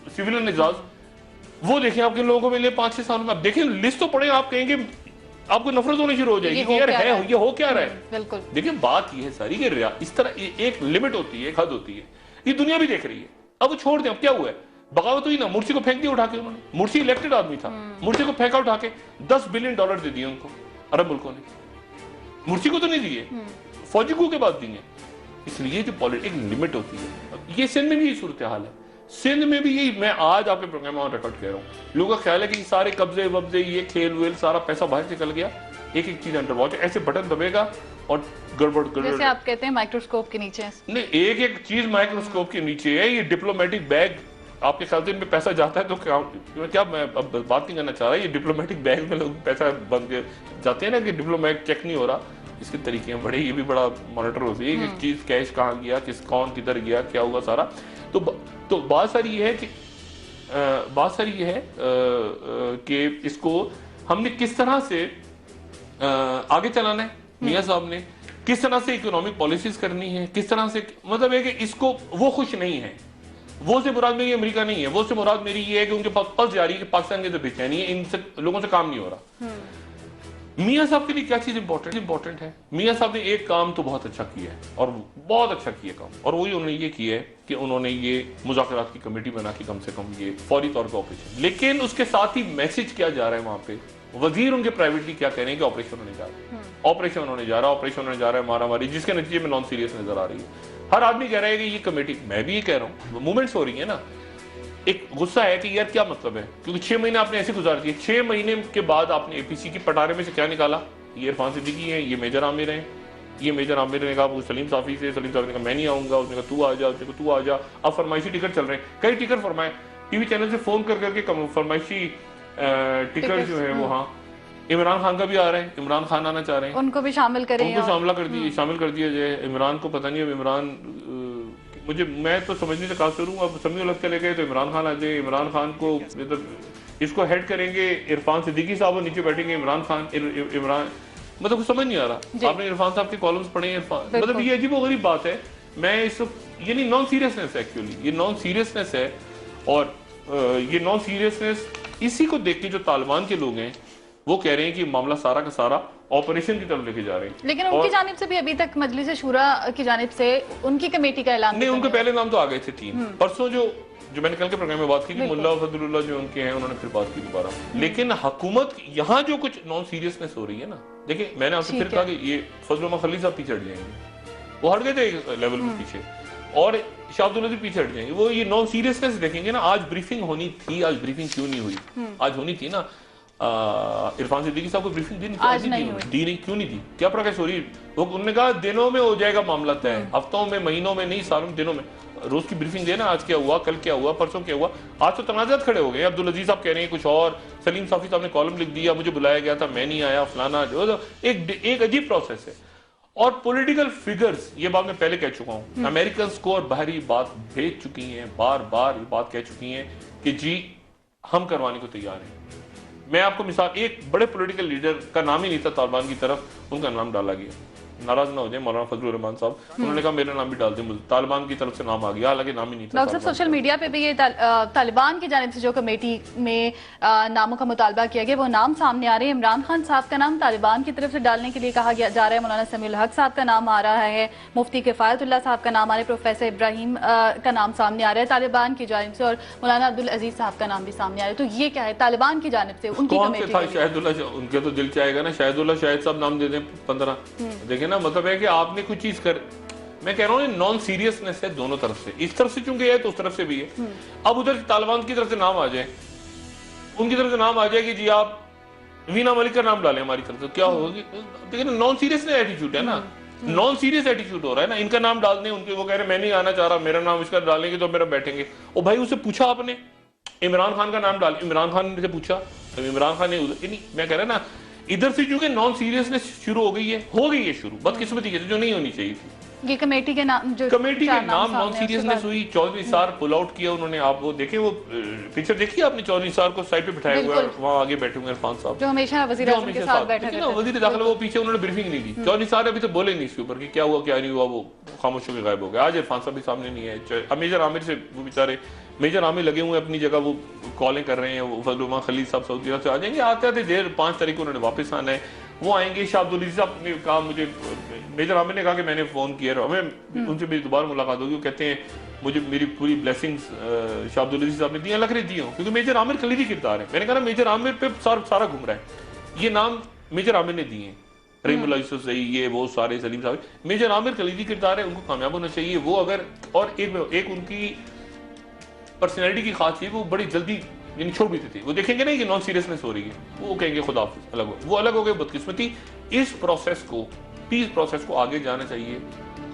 सिविलियन एजाज, वो देखें आपके लोगों को मिले 5-6 साल में। आप देखें लिस्ट तो पढ़े, आप कहेंगे आपको नफरत होनी शुरू हो जाएगी कि यार है ये हो क्या रहा है। बिल्कुल। देखिए बात ये है सारी कि इस तरह एक लिमिट होती है, एक हद होती है, ये दुनिया भी देख रही है। अब छोड़ दें, अब क्या हुआ है, बगावत हुई ना, मुर्सी को फेंक दिया उठा के उन्होंने, मुर्सी इलेक्टेड आदमी था, मुर्सी को फेंका उठा के, $10 बिलियन दे दिए उनको अरब मुल्कों ने, मुर्सी को तो नहीं दिए, फौजी को के बाद दिए। इसलिए जो पॉलिटिक्स लिमिट होती है, ये सिंध में भी सूरत हाल है, सिंध में भी यही, मैं आज आपके प्रोग्राम में रिकॉर्ड कह रहा हूँ, लोगों का ख्याल है कि सारे कब्जे वब्जे, ये खेल वेल, सारा पैसा बाहर निकल गया, एक एक चीज अंडर वॉच, ऐसे बटन दबेगा और गड़बड़ जैसे आप कहते हैं माइक्रोस्कोप के नीचे। नहीं, एक एक चीज माइक्रोस्कोप के नीचे है। ये डिप्लोमेटिक बैग, आपके ख्याल से इनमें पैसा जाता है तो क्या मैं अब बात नहीं करना चाह रहा, ये डिप्लोमेटिक बैग में लोग पैसा बन के जाते हैं ना कि डिप्लोमेट चेक नहीं हो रहा, इसके तरीके हैं बड़े, ये भी बड़ा मॉनिटर होती है कि चीज कैश कहाँ गया, कौन किधर गया, क्या हुआ सारा। तो बात सारी ये है कि इसको हमने किस तरह से आगे चलाना है, मियां साहब ने किस तरह से इकोनॉमिक पॉलिसीज करनी है, किस तरह से, मतलब है कि इसको वो खुश नहीं है, वो से मुराद मेरी अमेरिका नहीं है, वो से मुराद मेरी ये है कि उनके पास पल्स जारी है कि पाकिस्तान के अंदर बेचैनी है, इनसे लोगों से काम नहीं हो रहा। मियां साहब के लिए क्या चीज इंपॉर्टेंट है? मियां साहब ने एक काम तो बहुत अच्छा किया है और बहुत अच्छा किया काम, और वही उन्होंने ये किया है कि उन्होंने ये मुज़ाकरात की कमेटी बना के कम से कम ये फौरी तौर पर ऑपरेशन, लेकिन उसके साथ ही मैसेज क्या जा रहा है वहां पे, वजीर उनके प्राइवेटली क्या कह रहे हैं कि ऑपरेशन होने जा रहा है, ऑपरेशन होने जा रहा है, मारामारी, जिसके नतीजे में नॉन सीरियस नजर आ रही है। हर आदमी कह रहा है कि ये कमेटी, मैं भी ये कह रहा हूँ, मूवमेंट्स हो रही है ना, एक गुस्सा है कि यार क्या मतलब है, क्योंकि 6 महीने आपने ऐसे गुजार दिए, 6 महीने के बाद आपने एपीसी की पटारे में से क्या निकाला, ये इरफान सिद्दीकी है, ये मेजर आमिर हैं, ये मेजर आमिर ने कहा सलीम साफी से, सलीम साफी ने कहा मैं नहीं आऊंगा, उसने कहा तू आ जा, उसने कहा तू आ जा, अब फरमाइशी टिकट चल रहे हैं, कई टिकट फरमाए, टीवी चैनल से फोन कर करके फरमाइशी टिकट जो है वो, हाँ इमरान खान का भी आ रहा है, इमरान खान आना चाह रहे हैं, उनको भी शामिल करें, उनको शामिल कर दिया जाए। इमरान को पता नहीं, अब इमरान मैं तो समझने से काफिर हूँ, अब समी उलग चले गए तो इमरान खान आ जाए, इमरान खान को इसको हेड करेंगे इरफान सिद्दीकी साहब और नीचे बैठेंगे इमरान खान, इमरान, मतलब कुछ समझ नहीं आ रहा। आपने इरफान साहब के कॉलम्स पढ़े, इरफान, मतलब ये अजीबोगरीब बात है। मैं इस, ये नहीं, नॉन सीरियसनेस है एक्चुअली, ये नॉन सीरियसनेस है, और ये नॉन सीरियसनेस इसी को देख के जो तालिबान के लोग हैं वो कह रहे हैं कि मामला सारा का सारा ऑपरेशन की तरफ लेके जा रहे हैं। लेकिन उनकी जानिब से भी अभी तक मजलिस शूरा की जानिब से उनकी कमेटी का ऐलान नहीं, उनके पहले नाम तो आ गए थे 3 परसों, जो मैंने कल के प्रोग्राम में बात की थी, मुल्ला फजलुल्लाह जो उनके हैं, उन्होंने फिर बात की दोबारा। लेकिन हुकूमत यहाँ जो कुछ नॉन सीरियसनेस हो रही है ना, देखिए मैंने आपसे फिर कहा कि ये फजल खलील साहब पीछे हट जाएंगे, वो हट गए थे एक लेवल में पीछे, और शाह अब्दुल लतीफ पीछे हट जाएंगे, वो ये नॉन सीरियसनेस देखेंगे ना। आज ब्रीफिंग होनी थी, आज ब्रीफिंग क्यों नहीं हुई? आज होनी थी ना, इरफान सिद्दीकी साहब को ब्रीफिंग दी नहीं, क्यों नहीं दी? क्या प्रकाश हो रही? वो उन्होंने कहा दिनों में हो जाएगा मामला तय, हफ्तों में, महीनों में नहीं, सालों में, दिनों में। रोज की ब्रीफिंग देना, आज क्या हुआ, कल क्या हुआ, परसों क्या हुआ। आज तो तनाजात खड़े हो गए, अब्दुल अजीज साहब कह रहे हैं कुछ और, सलीम साफी साहब ने कॉलम लिख दिया, मुझे बुलाया गया था, मैं नहीं आया, फलाना, जो एक अजीब प्रोसेस है। और पॉलिटिकल फिगर्स, ये बात मैं पहले कह चुका हूं, अमेरिकन को और बाहरी बात भेज चुकी हैं, बार बार ये बात कह चुकी हैं कि जी हम करवाने को तैयार हैं। मैं आपको मिसाल, एक बड़े पॉलिटिकल लीडर का नाम ही नहीं था तालिबान की तरफ, उनका नाम डाला गया, नाराज ना हो जाए मौलाना फजलुर रहमान साहब, उन्होंने कहा मेरा नाम भी डाल दें, तालिबान की तरफ से नाम आ गया, हालांकि नाम ही नहीं था। डॉक्टर साहब, सोशल मीडिया पे भी ये तालिबान की जानिब से जो कमेटी में नामों का मुतालबा किया गया, वो नाम सामने आ रहे हैं। इमरान खान साहब का नाम तालिबान की तरफ से डालने के लिए कहा जा रहा है, मौलाना समीउल हक साहब का नाम आ रहा है, मुफ्ती किफायतुल्लाह साहब का नाम आ रहा है, प्रोफेसर इब्राहिम का नाम सामने आ रहा है तालिबान की जानिब से, और मौलाना अब्दुल अजीज साहब का नाम भी सामने आ रहा है। तो ये क्या है तालिबान की जानिब से उनकी कमेटी? उनके तो दिल चाहेगा ना शाहिदुल्लाह शाहिद साहब नाम दे दें 15, देखें ना, मतलब है कि आपने कुछ चीज कर, मैं कह रहा हूँ नॉन सीरियसनेस है दोनों तरफ से, इस तरफ से चूंकि है तो उस तरफ से भी है। अब उधर तालिबान की तरफ से नाम आ जाए, उनकी तरफ से नाम आ जाए कि जी आप वीना मलिक का नाम डालें हमारी तरफ से, क्या होगी? देखिए नॉन सीरियस एटीट्यूड है ना, नॉन सीरियस एटीट्यूड हो रहा है ना। इनका नाम डाल दें, उनके वो कह रहे मैं नहीं आना चाह रहा, मेरा नाम इसका डालेंगे तो मेरा बैठेंगे। ओ भाई, उससे पूछा आपने इमरान खान का नाम डाल, इमरान खान से पूछा, इमरान खान ने, मैं कह रहा ना इधर से चूंकि नॉन सीरियसनेस शुरू हो गई है शुरू, बदकिस्मती के जो नहीं होनी चाहिए थी। ये कमेटी के नाम, जो कमेटी के नाम नॉन सीरियसनेस हुई। चौधरी सार पुल आउट किया उन्होंने, आप वो देखें, वो पिक्चर देखिए आपने, चौधरी सार को साइड पे बिठाया हुआ है, वहाँ आगे बैठे हुए इरफान साहब, जो हमेशा वजीर आज़म के साथ बैठे थे, वजीर दाखिला, वो पीछे उन्होंने ब्रीफिंग नहीं दी। चौधरी सार अभी तो बोले नहीं इसके ऊपर कि क्या हुआ क्या नहीं हुआ, वो खामोश होकर गायब हो गया। आज इरफान साहब भी सामने नहीं है, मेजर आमिर से वो बेचारे मेजर आमिर लगे हुए अपनी जगह, वो कॉलें कर रहे हैं, वो फजल खलील साहब सऊदी अरब से आ जाएंगे, आते आते देर 5 तारीख को उन्होंने वापस आना है, वो आएंगे। शाह अब्दुल अजीज साहब ने कहा, मुझे मेजर आमिर ने कहा कि मैंने फोन किया, हमें उनसे मेरी दोबारा मुलाकात होगी, वो कहते हैं मुझे मेरी पूरी ब्लेसिंग्स शाह अब्दुल अजीज साहब ने दी, लग रही दी हूँ, क्योंकि मेजर आमिर कलीदी किरदार है। मैंने कहा मेजर आमिर पे सारा घूम रहा है, ये नाम मेजर आमिर ने दिए, रहीमुल्लाह यूसुफ सही, ये वो सारे, सलीम साहब, मेजर आमिर कलीदी किरदार है, उनको कामयाब होना चाहिए। वो अगर, और एक उनकी पर्सनैलिटी की खास चीज वो बड़ी जल्दी यानी छोड़ भी देती, वो देखेंगे नहीं कि नॉन सीरियसनेस हो रही है, वो कहेंगे खुदा हाफिज, अलग हो, वो अलग हो गए, बदकिस्मती। इस प्रोसेस को, पीस प्रोसेस को आगे जाना चाहिए,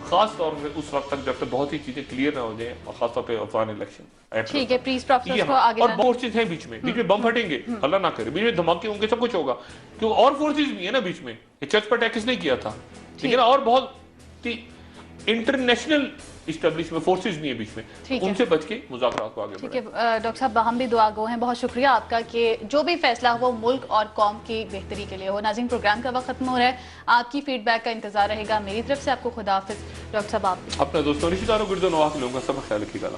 खास तौर पे उस वक्त तक जब तक बहुत ही चीजें क्लियर ना हो जाए, और खासतौर पे अफगान इलेक्शन। ठीक है, पीस प्रोसेस को आगे और फोर्सेस हैं बीच में बम फटेंगे, अल्लाह ना करे, बीच में धमाके होंगे, सब कुछ होगा, क्योंकि और फोर्सेस भी है ना बीच में। ये चर्च पर अटैक किसने किया था, ठीक है ना, और बहुत इंटरनेशनल इस्टेब्लिशमेंट फोर्सेस भी है बीच में, उनसे बच के मुज़ाकरात को आगे ठीक है डॉक्टर साहब, हम भी दुआ गो हैं, बहुत शुक्रिया आपका कि जो भी फैसला हो वो मुल्क और कौम की बेहतरी के लिए हो। नाज़रीन, प्रोग्राम का वक्त खत्म हो रहा है, आपकी फीडबैक का इंतजार रहेगा। मेरी तरफ से आपको खुदा हाफिज। डॉक्टर साहब, आप अपना दोस्तों रिश्तेदारों गिरदो नवाह के लोगों का सब ख्याल रखिएगा।